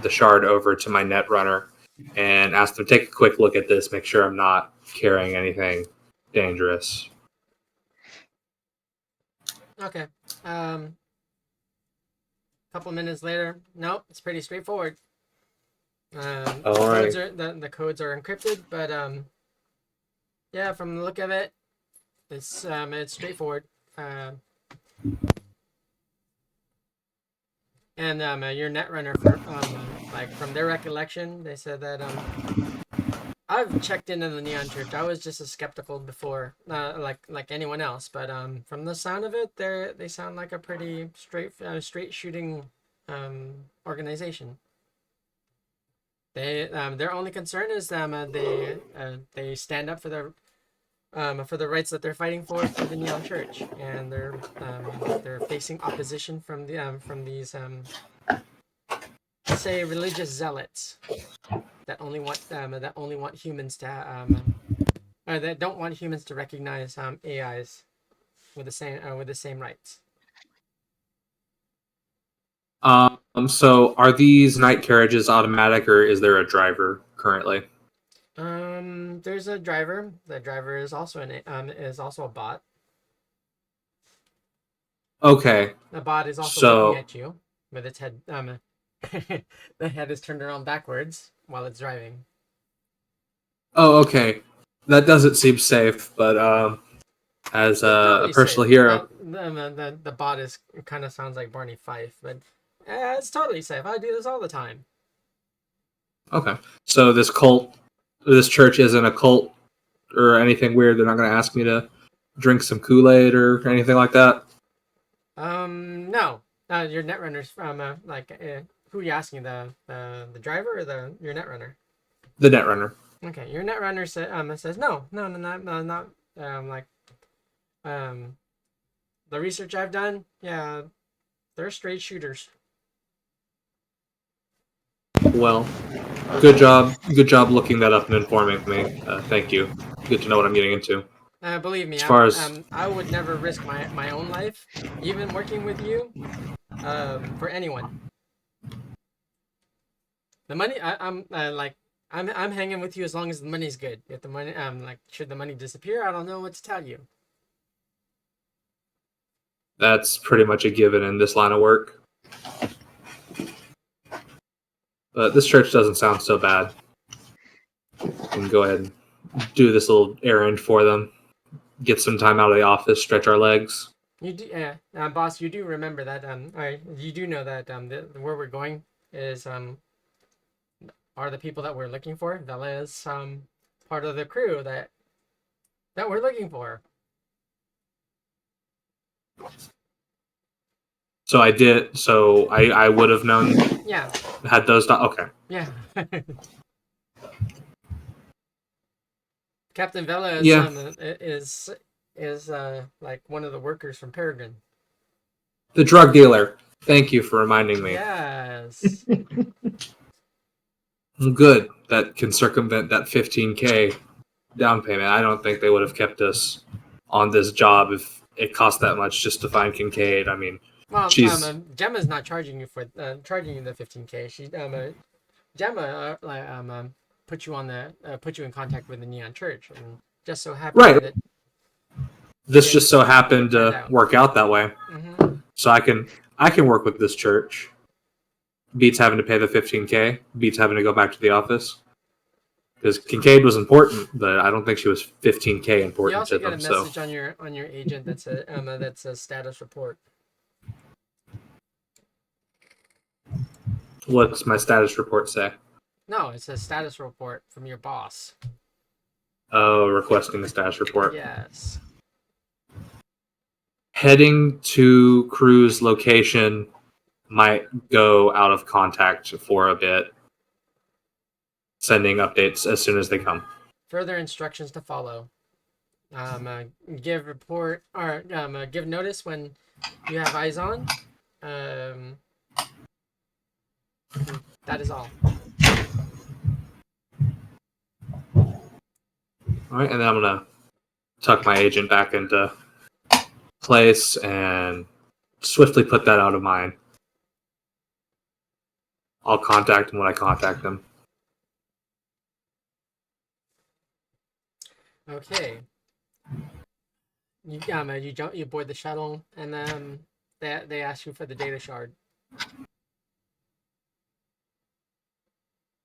the shard over to my netrunner and ask them to take a quick look at this, make sure I'm not carrying anything dangerous. Okay. Couple minutes later, nope, it's pretty straightforward. The codes are encrypted, but yeah, from the look of it, it's straightforward. And your netrunner, from their recollection, they said that I've checked into the Neon Church. I was just as skeptical before, like anyone else. But from the sound of it, they sound like a pretty straight shooting organization. Their only concern is they stand up for the rights that they're fighting for the Neon Church, and they're facing opposition from these say religious zealots that only want humans to that don't want humans to recognize AIs with the same rights. So are these night carriages automatic, or is there a driver currently? There's a driver. The driver is also a bot. Okay. The bot is also So- looking at you with its head. The head is turned around backwards while it's driving. Oh, okay. That doesn't seem safe, but as It's a totally personal safe. hero, The bot kind of sounds like Barney Fife, but it's totally safe. I do this all the time. okay. So this church isn't a cult or anything weird. They're not going to ask me to drink some Kool-Aid or anything like that. No. Your netrunner's from who are you asking? The driver or your netrunner? The Netrunner. Okay, your netrunner says no, not the research I've done. Yeah, they're straight shooters. Well, good job looking that up and informing me. Thank you. Good to know what I'm getting into. Believe me, As far as- I would never risk my own life, even working with you, for anyone. The money, I'm hanging with you as long as the money's good. If the money, should the money disappear, I don't know what to tell you. That's pretty much a given in this line of work. But this church doesn't sound so bad. We can go ahead and do this little errand for them. Get some time out of the office, stretch our legs. You do, boss. You do remember that, you do know that where we're going is are the people that we're looking for. Vela is part of the crew that we're looking for. So I did. So I would have known. Yeah. Had those. Okay. Yeah. Captain Vela is like one of the workers from Peregrine. The drug dealer. Thank you for reminding me. Yes. Good. That can circumvent that 15K down payment. I don't think they would have kept us on this job if it cost that much just to find Kincaid. I mean, Well, she's Gemma's not charging you for charging you the 15K. She Gemma put you in contact with the Neon Church, and just so happened Right. that this just so happened to out. work out that way. Mhm. So I can work with this church. Beats having to pay the 15K. Beats having to go back to the office. Because Kincaid was important, but I don't think she was 15K You important also to get a them. So message on your agent that's a status report. what's my status report say? No, it's a status report from your boss. Oh, requesting a status report. Yes. Heading to crew's location might go out of contact for a bit. Sending updates as soon as they come. Further instructions to follow. Give report or give notice when you have eyes on. That is all. All right, and then I'm gonna tuck my agent back into place and swiftly put that out of mind. I'll contact him when I contact him. Okay. You board the shuttle, and they ask you for the data shard.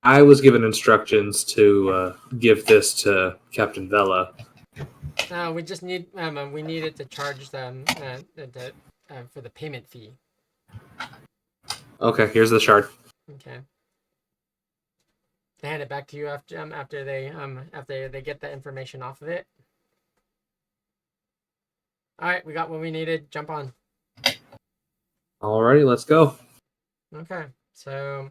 I was given instructions to give this to Captain Vela. We just need we needed to charge them for the payment fee. Okay, here's the shard. Okay. hand it back to you after they get the information off of it. All right, we got what we needed. Jump on. Alrighty, let's go. Okay, so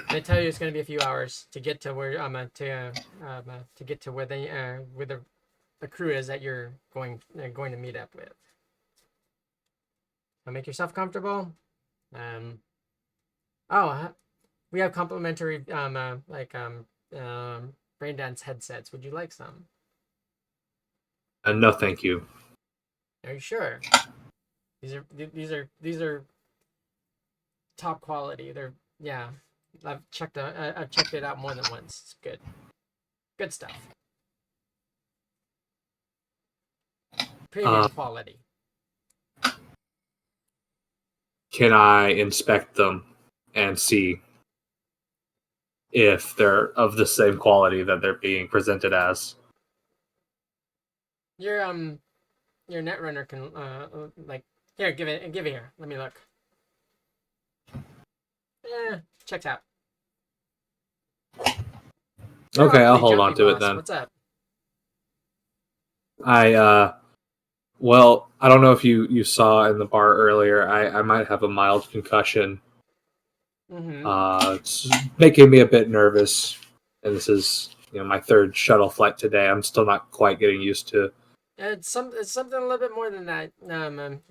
they tell you it's going to be a few hours to get to where to get to where the crew is that you're going to meet up with. So make yourself comfortable. We have complimentary brain dance headsets. Would you like some? No, thank you. Are you sure? These are top quality. Yeah. I've checked it out more than once. It's good. Good stuff. Premium quality. Can I inspect them and see if they're of the same quality that they're being presented as? Your netrunner can here, give it here. Let me look. Checked out. Okay, I'll Awfully hold on jumpy, to it boss. then. What's up? Well, I don't know if you saw in the bar earlier, I might have a mild concussion. Mm-hmm. It's making me a bit nervous, and this is my third shuttle flight today. I'm still not quite getting used to. It's something a little bit more than that.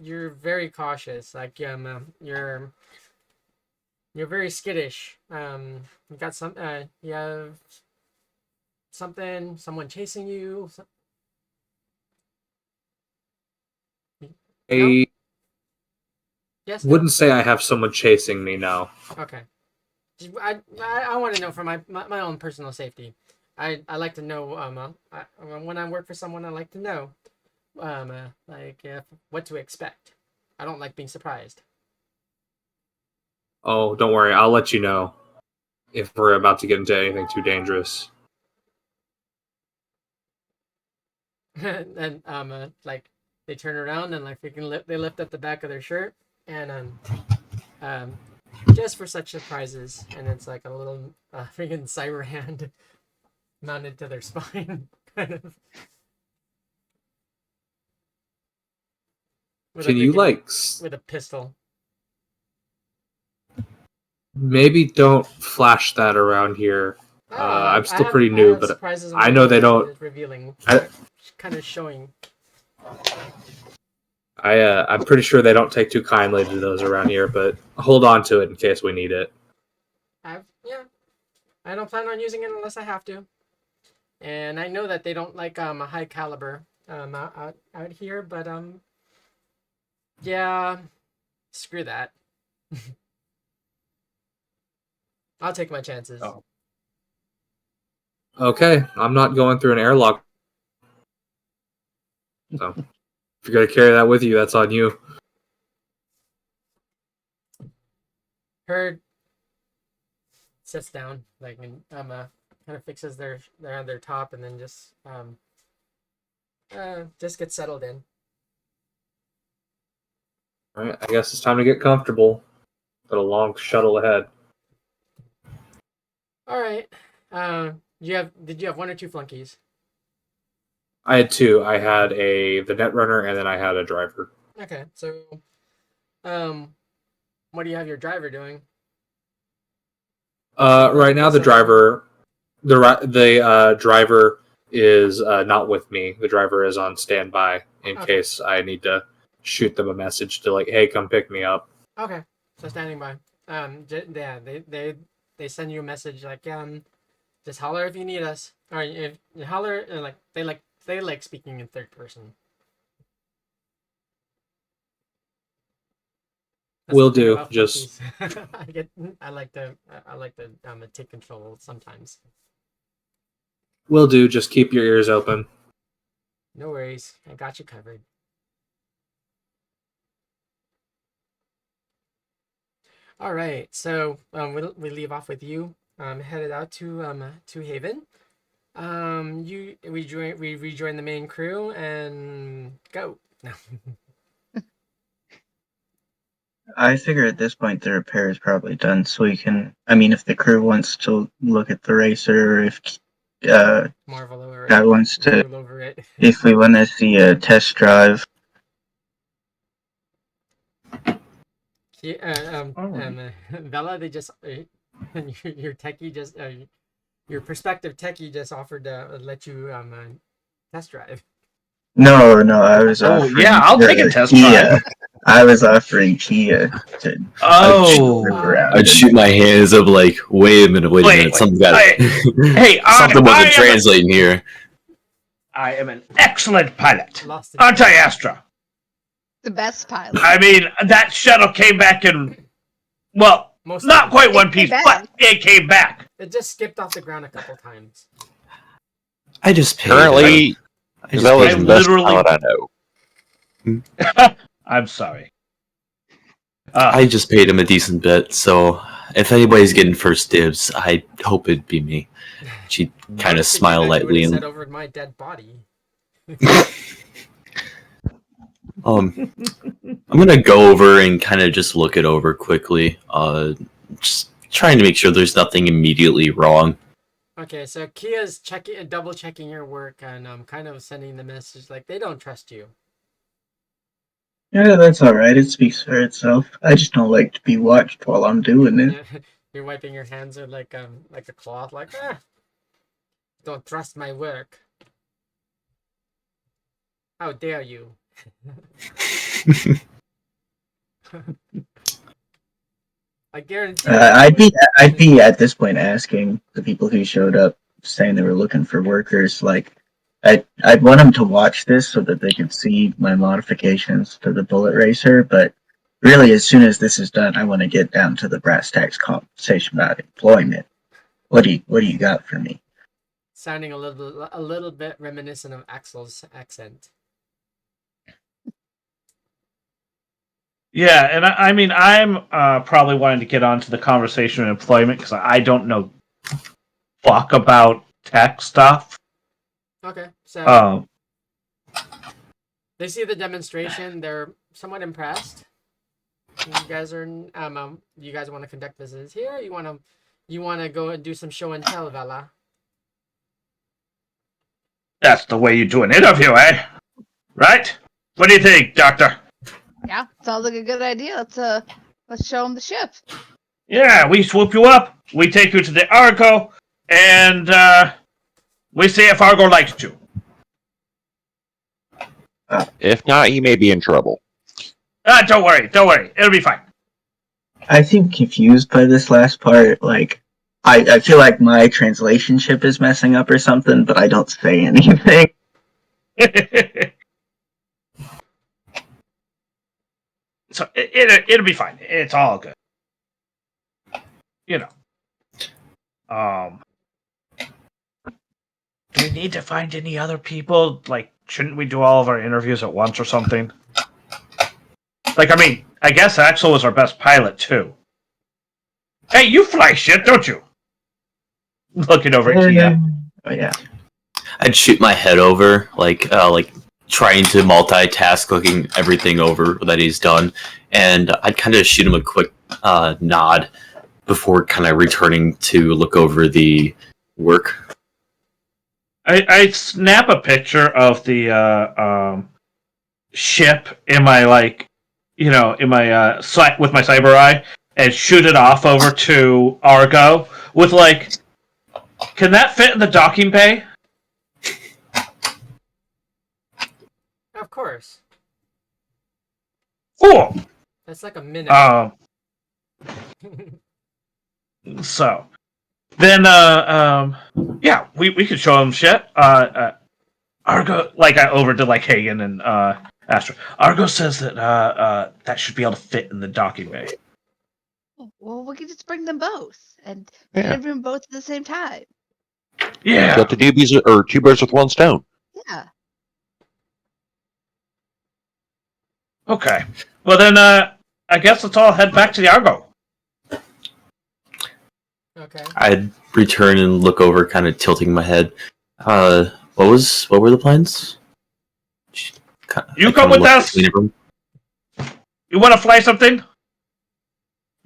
You're very cautious. You're very skittish. You got you have someone chasing you. I Yes. wouldn't say I have someone chasing me now. Okay. I want to know for my own personal safety. I like to know when I work for someone, I like to know what to expect. I don't like being surprised. Oh, don't worry. I'll let you know if we're about to get into anything too dangerous. And they turn around and they lift up the back of their shirt and just for such surprises, and it's like a little freaking cyber hand mounted to their spine, kind of. Can you with a pistol? Maybe don't flash that around here. I'm still pretty new, but I know they don't. Revealing, kind of showing. I'm pretty sure they don't take too kindly to those around here, but hold on to it in case we need it. I don't plan on using it unless I have to. And I know that they don't like a high caliber out here, but yeah, screw that. I'll take my chances. Oh. Okay, I'm not going through an airlock. So if you're gonna carry that with you, that's on you. Heard sits down, and kind of fixes their top, and then just gets settled in. All right, I guess it's time to get comfortable. Got a long shuttle ahead. All right. Did you have one or two flunkies? I had two. I had the netrunner, and then I had a driver. Okay, so what do you have your driver doing? Right now the driver is not with me. The driver is on standby in case I need to shoot them a message to hey, come pick me up. Okay, so standing by. Yeah, they send you a message just holler if you need us, or if you holler, they like speaking in third person. Will do. Just I like to take control sometimes. Will do. Just keep your ears open. No worries, I got you covered. All right, so we leave off with you headed out to Haven. We rejoin the main crew and go. I figure at this point the repair is probably done, so we can. I mean, if the crew wants to look at the racer, or if Marvel over Guy it. wants to, Rule over it. if we want to see a test drive. Bella, they just your techie just your prospective techie just offered to let you test drive. No, I was Oh, offering. yeah, I'll take a test Kia. drive. I was offering Kia to rip Oh. around. I'd shoot my hands up like, wait a minute, something got Hey, something wasn't translating here. I am an excellent pilot. Lost it. Aren't I, Astra? The best pilot. I mean, that shuttle came back in, well, Most not of quite It one came piece, back. but it came back. It just skipped off the ground a couple times. I just paid. Currently, I just Zella's paid the him. best literally- pilot I know. I'm sorry. I just paid him a decent bit, so if anybody's getting first dibs, I hope it'd be me. She kind of smiled lightly and and said over my dead body. I'm gonna go over and kind of just look it over quickly. Just trying to make sure there's nothing immediately wrong. Okay, so Kia's double checking your work, and kind of sending the message like they don't trust you. Yeah, that's all right. It speaks for itself. I just don't like to be watched while I'm doing it. Yeah, you're wiping your hands with like a cloth, like don't trust my work. How dare you? I guarantee. I'd be at this point asking the people who showed up, saying they were looking for workers. Like, I'd want them to watch this so that they could see my modifications to the bullet racer. But really, as soon as this is done, I want to get down to the brass tacks conversation about employment. What do you got for me? Sounding a little bit reminiscent of Axel's accent. Yeah, and I mean, I'm probably wanting to get onto the conversation of employment because I don't know fuck about tech stuff. Okay, so Um, they see the demonstration. They're somewhat impressed. You guys are you guys want to conduct visits here? You want to go and do some show and tell, Vela? that's the way you do an interview, eh? Right? What do you think, Doctor? Yeah, sounds like a good idea. Let's show them the ship. Yeah, we swoop you up, we take you to the Argo, and we see if Argo likes you. If not, he may be in trouble. Don't worry, it'll be fine. I seem confused by this last part. Like, I feel like my translation ship is messing up or something, but I don't say anything. So it'll be fine. It's all good. You know. Do we need to find any other people? Like, shouldn't we do all of our interviews at once or something? Like, I mean, I guess Axel was our best pilot too. Hey, you fly shit, don't you? Looking over at Kia. Oh yeah. I'd shoot my head over, like trying to multitask, looking everything over that he's done, and I'd kind of shoot him a quick nod before kind of returning to look over the work. I snap a picture of the ship in my with my cyber eye and shoot it off over to Argo with like, can that fit in the docking bay? Of course. Cool. That's like a minute. So then yeah, we could show him shit. Argo, like, I over to like Hagen and Astra. Argo says that that should be able to fit in the docking bay. Well, we could just bring them both and Yeah. interview them both at the same time. Yeah. Got the doobies, or two birds with one stone. Yeah. Okay. Well then, I guess let's all head back to the Argo. Okay. I'd return and look over, kind of tilting my head. What were the plans? You come with us? You want to fly something?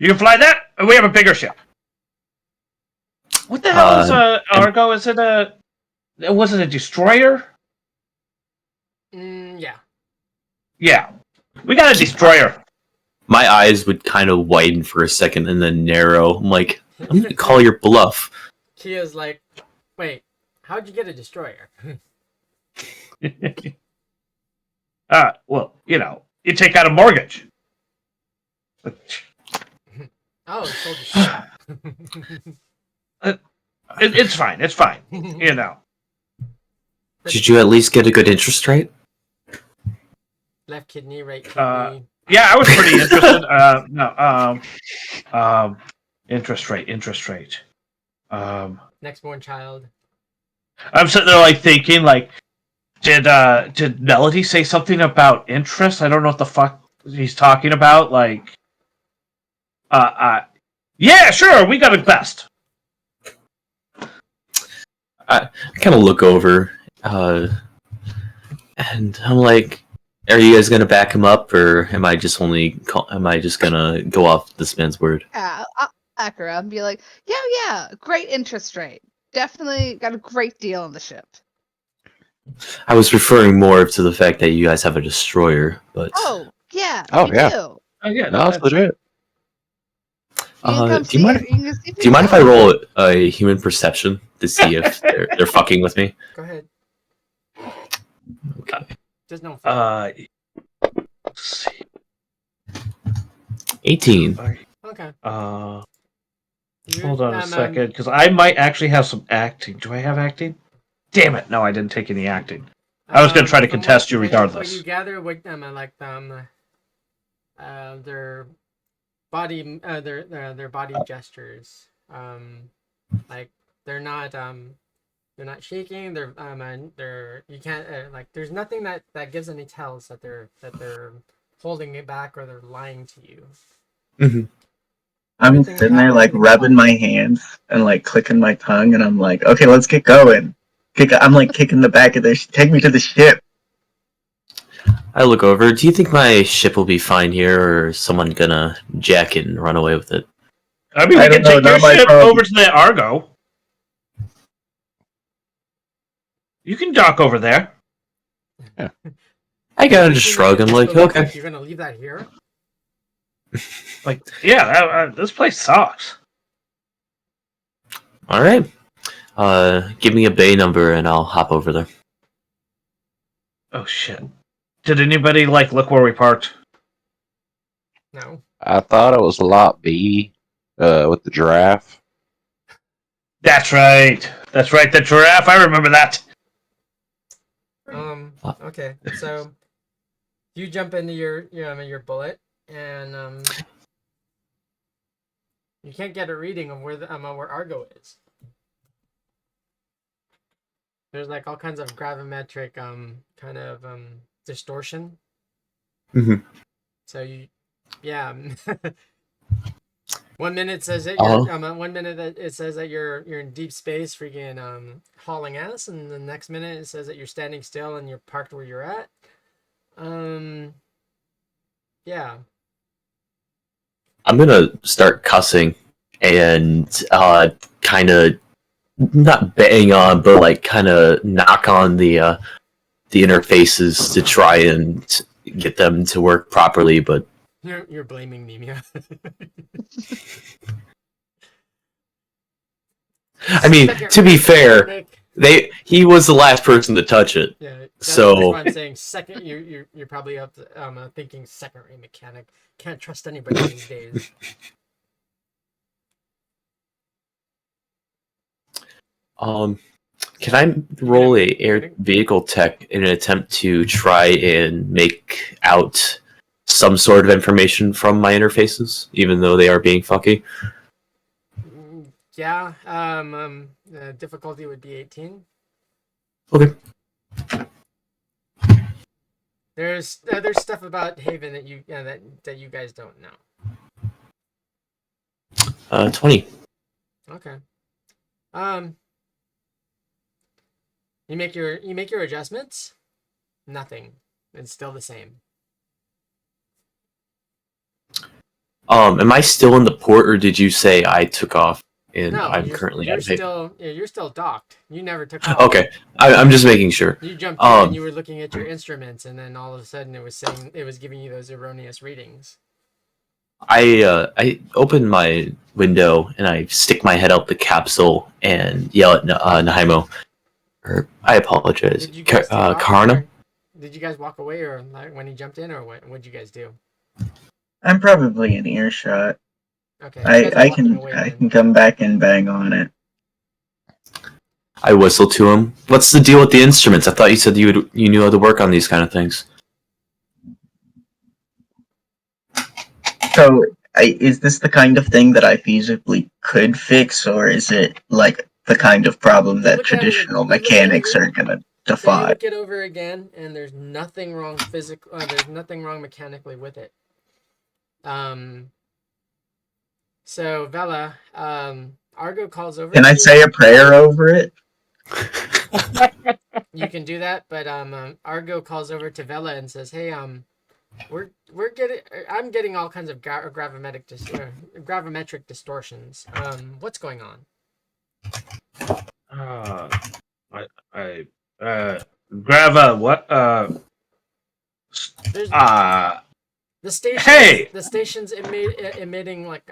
You can fly that, and we have a bigger ship. What the hell is Argo? Is it was it a destroyer? Yeah. Yeah. We got a destroyer. My eyes would kind of widen for a second and then narrow. I'm like, I'm gonna call your bluff. Kia's like, wait, how'd you get a destroyer? Well, you take out a mortgage. Oh, it sold the ship. It's fine. It's fine. Did you at least get a good interest rate? Left kidney, right kidney. Yeah, I was pretty interested. No. Interest rate. Next born child. I'm sitting there like thinking, like, did Melody say something about interest? I don't know what the fuck he's talking about. Like, yeah, sure, we got it best. I kind of look over, and I'm like, "Are you guys gonna back him up, or am I just gonna go off this man's word?" Yeah, I'll back her up and be like, yeah, great interest rate. Definitely got a great deal on the ship. I was referring more to the fact that you guys have a destroyer, but Oh, yeah. Oh, we yeah. do. Oh yeah, No, it's legit. You can come do you mind? see it. You can see Do you mind if I roll a human perception to see if they're fucking with me? Go ahead. Okay. There's no. let's see. 18. Okay. Hold on a second, because I might actually have some acting. Do I have acting? Damn it! No, I didn't take any acting. I was gonna try to from contest you what regardless. you gather, what their body, their body gestures, like they're not shaking. They're you can't like. There's nothing that gives any tells that they're holding it back or they're lying to you. Mm-hmm. I'm Everything's sitting there like happening. rubbing my hands and like clicking my tongue, and I'm like, okay, let's get going. I'm like kicking the back of this. Take me to the ship. I look over. Do you think my ship will be fine here, or is someone gonna jack it and run away with it? I mean, I we can don't take know, your not my ship problem. over to the Argo. You can dock over there. I gotta just shrug. I'm like, okay. You're gonna leave that here? Like, yeah, this place sucks. All right. Give me a bay number and I'll hop over there. Oh shit! Did anybody look where we parked? No. I thought it was lot B with the giraffe. That's right. That's right. The giraffe. I remember that. Okay. So you jump into your bullet, and you can't get a reading of where Argo is. There's like all kinds of gravimetric kind of distortion. Mm-hmm. So yeah. 1 minute says that Uh-huh. 1 minute that it says that you're in deep space, freaking hauling ass, and the next minute it says that you're standing still and you're parked where you're at. Yeah. I'm gonna start cussing and kind of not bang on, but like kind of knock on the interfaces to try and get them to work properly. But You're blaming Nemia. I mean, to be fair, he was the last person to touch it. Yeah, that's So why I'm saying second. You're probably up to, thinking second-rate mechanic. Can't trust anybody these days. can I roll a air vehicle tech in an attempt to try and make out some sort of information from my interfaces, even though they are being fucky? Yeah. Difficulty would be 18. Okay. There's stuff about Haven that you guys don't know. 20. Okay. You make your adjustments. Nothing. It's still the same. Am I still in the port, or did you say I took off and No, I'm currently you're out of Haven? still you're still docked. You never took off. Okay, I'm just making sure. You jumped in and you Um, were looking at your instruments, and then all of a sudden it was giving you those erroneous readings. I open my window and I stick my head out the capsule and yell at Nahaimo. Or I apologize, Did you guys take off, Karna. or did you guys walk away, or like when he jumped in, or what'd you guys do? I'm probably in earshot. Okay, you guys are I walking can away I then. can come back and bang on it. I whistle to him. What's the deal with the instruments? I thought you said you knew how to work on these kind of things. So, is this the kind of thing that I feasibly could fix, or is it like the kind of problem that traditional mechanics are gonna So you defy? look it over again, and there's nothing wrong there's nothing wrong mechanically with it. So Vela, Argo calls over. Can to I you. say a prayer over it? You can do that, but Argo calls over to Vela and says, "Hey, I'm getting all kinds of gravimetric distortions. What's going on?" Grava, what? There's the station. Hey! The station's emitting like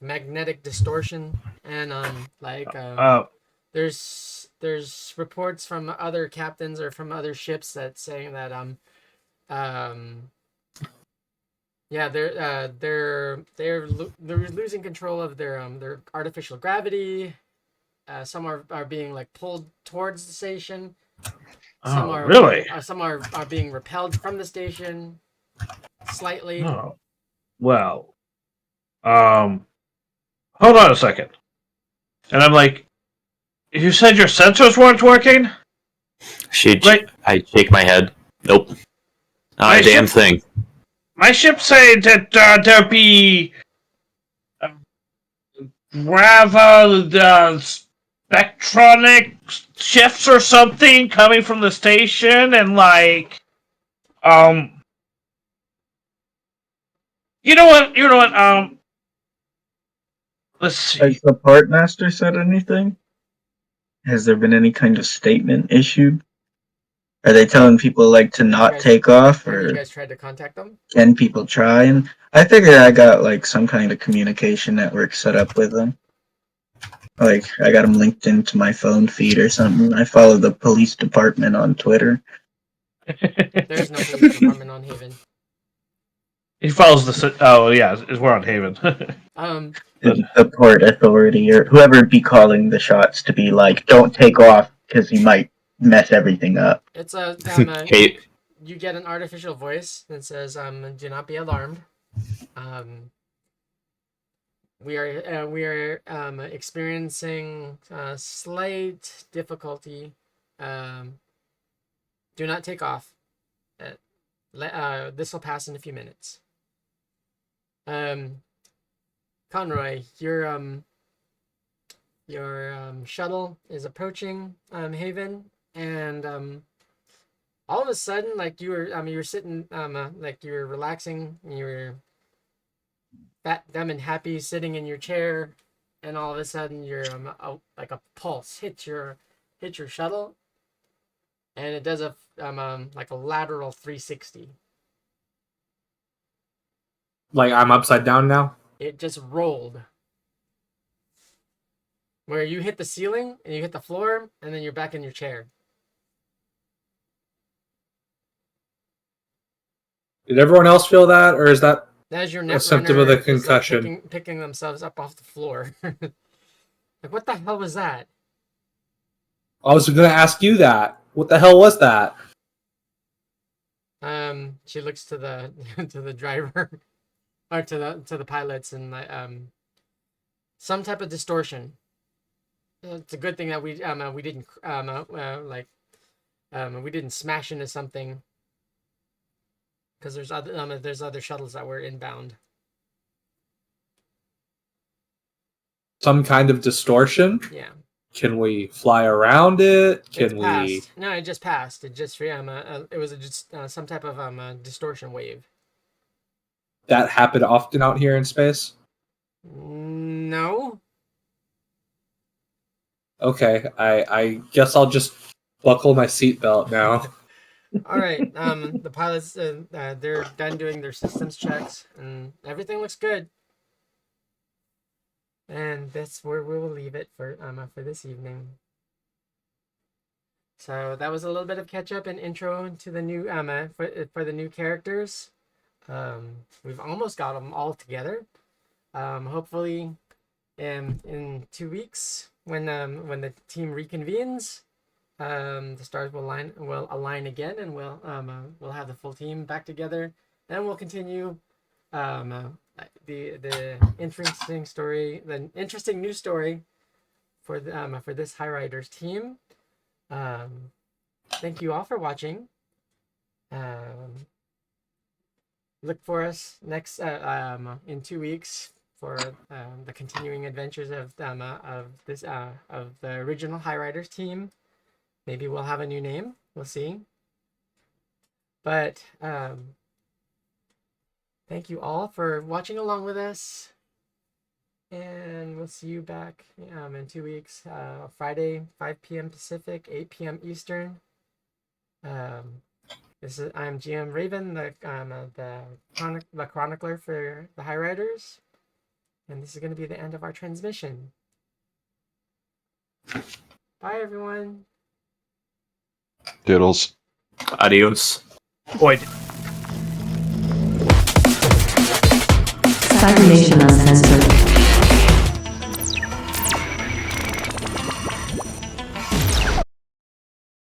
magnetic distortion, and there's reports from other captains or from other ships that saying that yeah, they're losing control of their artificial gravity. Some are being like pulled towards the station. Some are really? Some are being repelled from the station slightly. Oh, well, hold on a second. And I'm like, you said your sensors weren't working? I shake my head. Nope. Not a damn thing. My ship say that there be spectronic shifts or something coming from the station, and like, you know what, let's see. Has the port master said anything? Has there been any kind of statement issued? Are they telling people like to not take off, Have you or guys tried to contact them? can people try? And I figure I got like some kind of communication network set up with them. Like I got them linked into my phone feed or something. I follow the police department on Twitter. There's no police department on Haven. He follows the. Oh yeah, we're on Haven. The port authority or whoever would be calling the shots to be like, don't take off because you might mess everything up. It's a you get an artificial voice that says, "Do not be alarmed. We are experiencing slight difficulty. Do not take off. This will pass in a few minutes." Conroy, your shuttle is approaching Haven, and all of a sudden, like you were sitting, like you were relaxing, you were fat, dumb, and happy, sitting in your chair, and all of a sudden, like a pulse hits your shuttle, and it does like a lateral 360. Like I'm upside down now? It just rolled. Where you hit the ceiling and you hit the floor, and then you're back in your chair. Did everyone else feel that, or is that As your a symptom of the concussion? Like picking themselves up off the floor. Like, what the hell was that? I was going to ask you that. What the hell was that? She looks to the to the driver, or to the pilots, and some type of distortion. It's a good thing that we didn't we didn't smash into something, because there's other shuttles that were inbound. Some kind of distortion? Yeah. Can we fly around it? Can we? No, it just passed. It just it was just some type of distortion wave. that happen often out here in space? No. Okay, I guess I'll just buckle my seatbelt now. All right. The pilots, they're done doing their systems checks, and everything looks good. And that's where we will leave it for this evening. So that was a little bit of catch up and intro to the new for the new characters. We've almost got them all together. Hopefully, in 2 weeks when the team reconvenes, the stars will align again, and we'll have the full team back together, and we'll continue the interesting new story for this Highriders team. Thank you all for watching. Look for us next in 2 weeks for the continuing adventures of the original Highriders team. Maybe we'll have a new name. We'll see. But thank you all for watching along with us. And we'll see you back in 2 weeks. Friday, 5 p.m. Pacific, 8 p.m. Eastern. I'm GM Raven, the chronicler for the Highriders. And this is going to be the end of our transmission. Bye, everyone. Diddles. Adios. Boy, Cybernation Uncensored.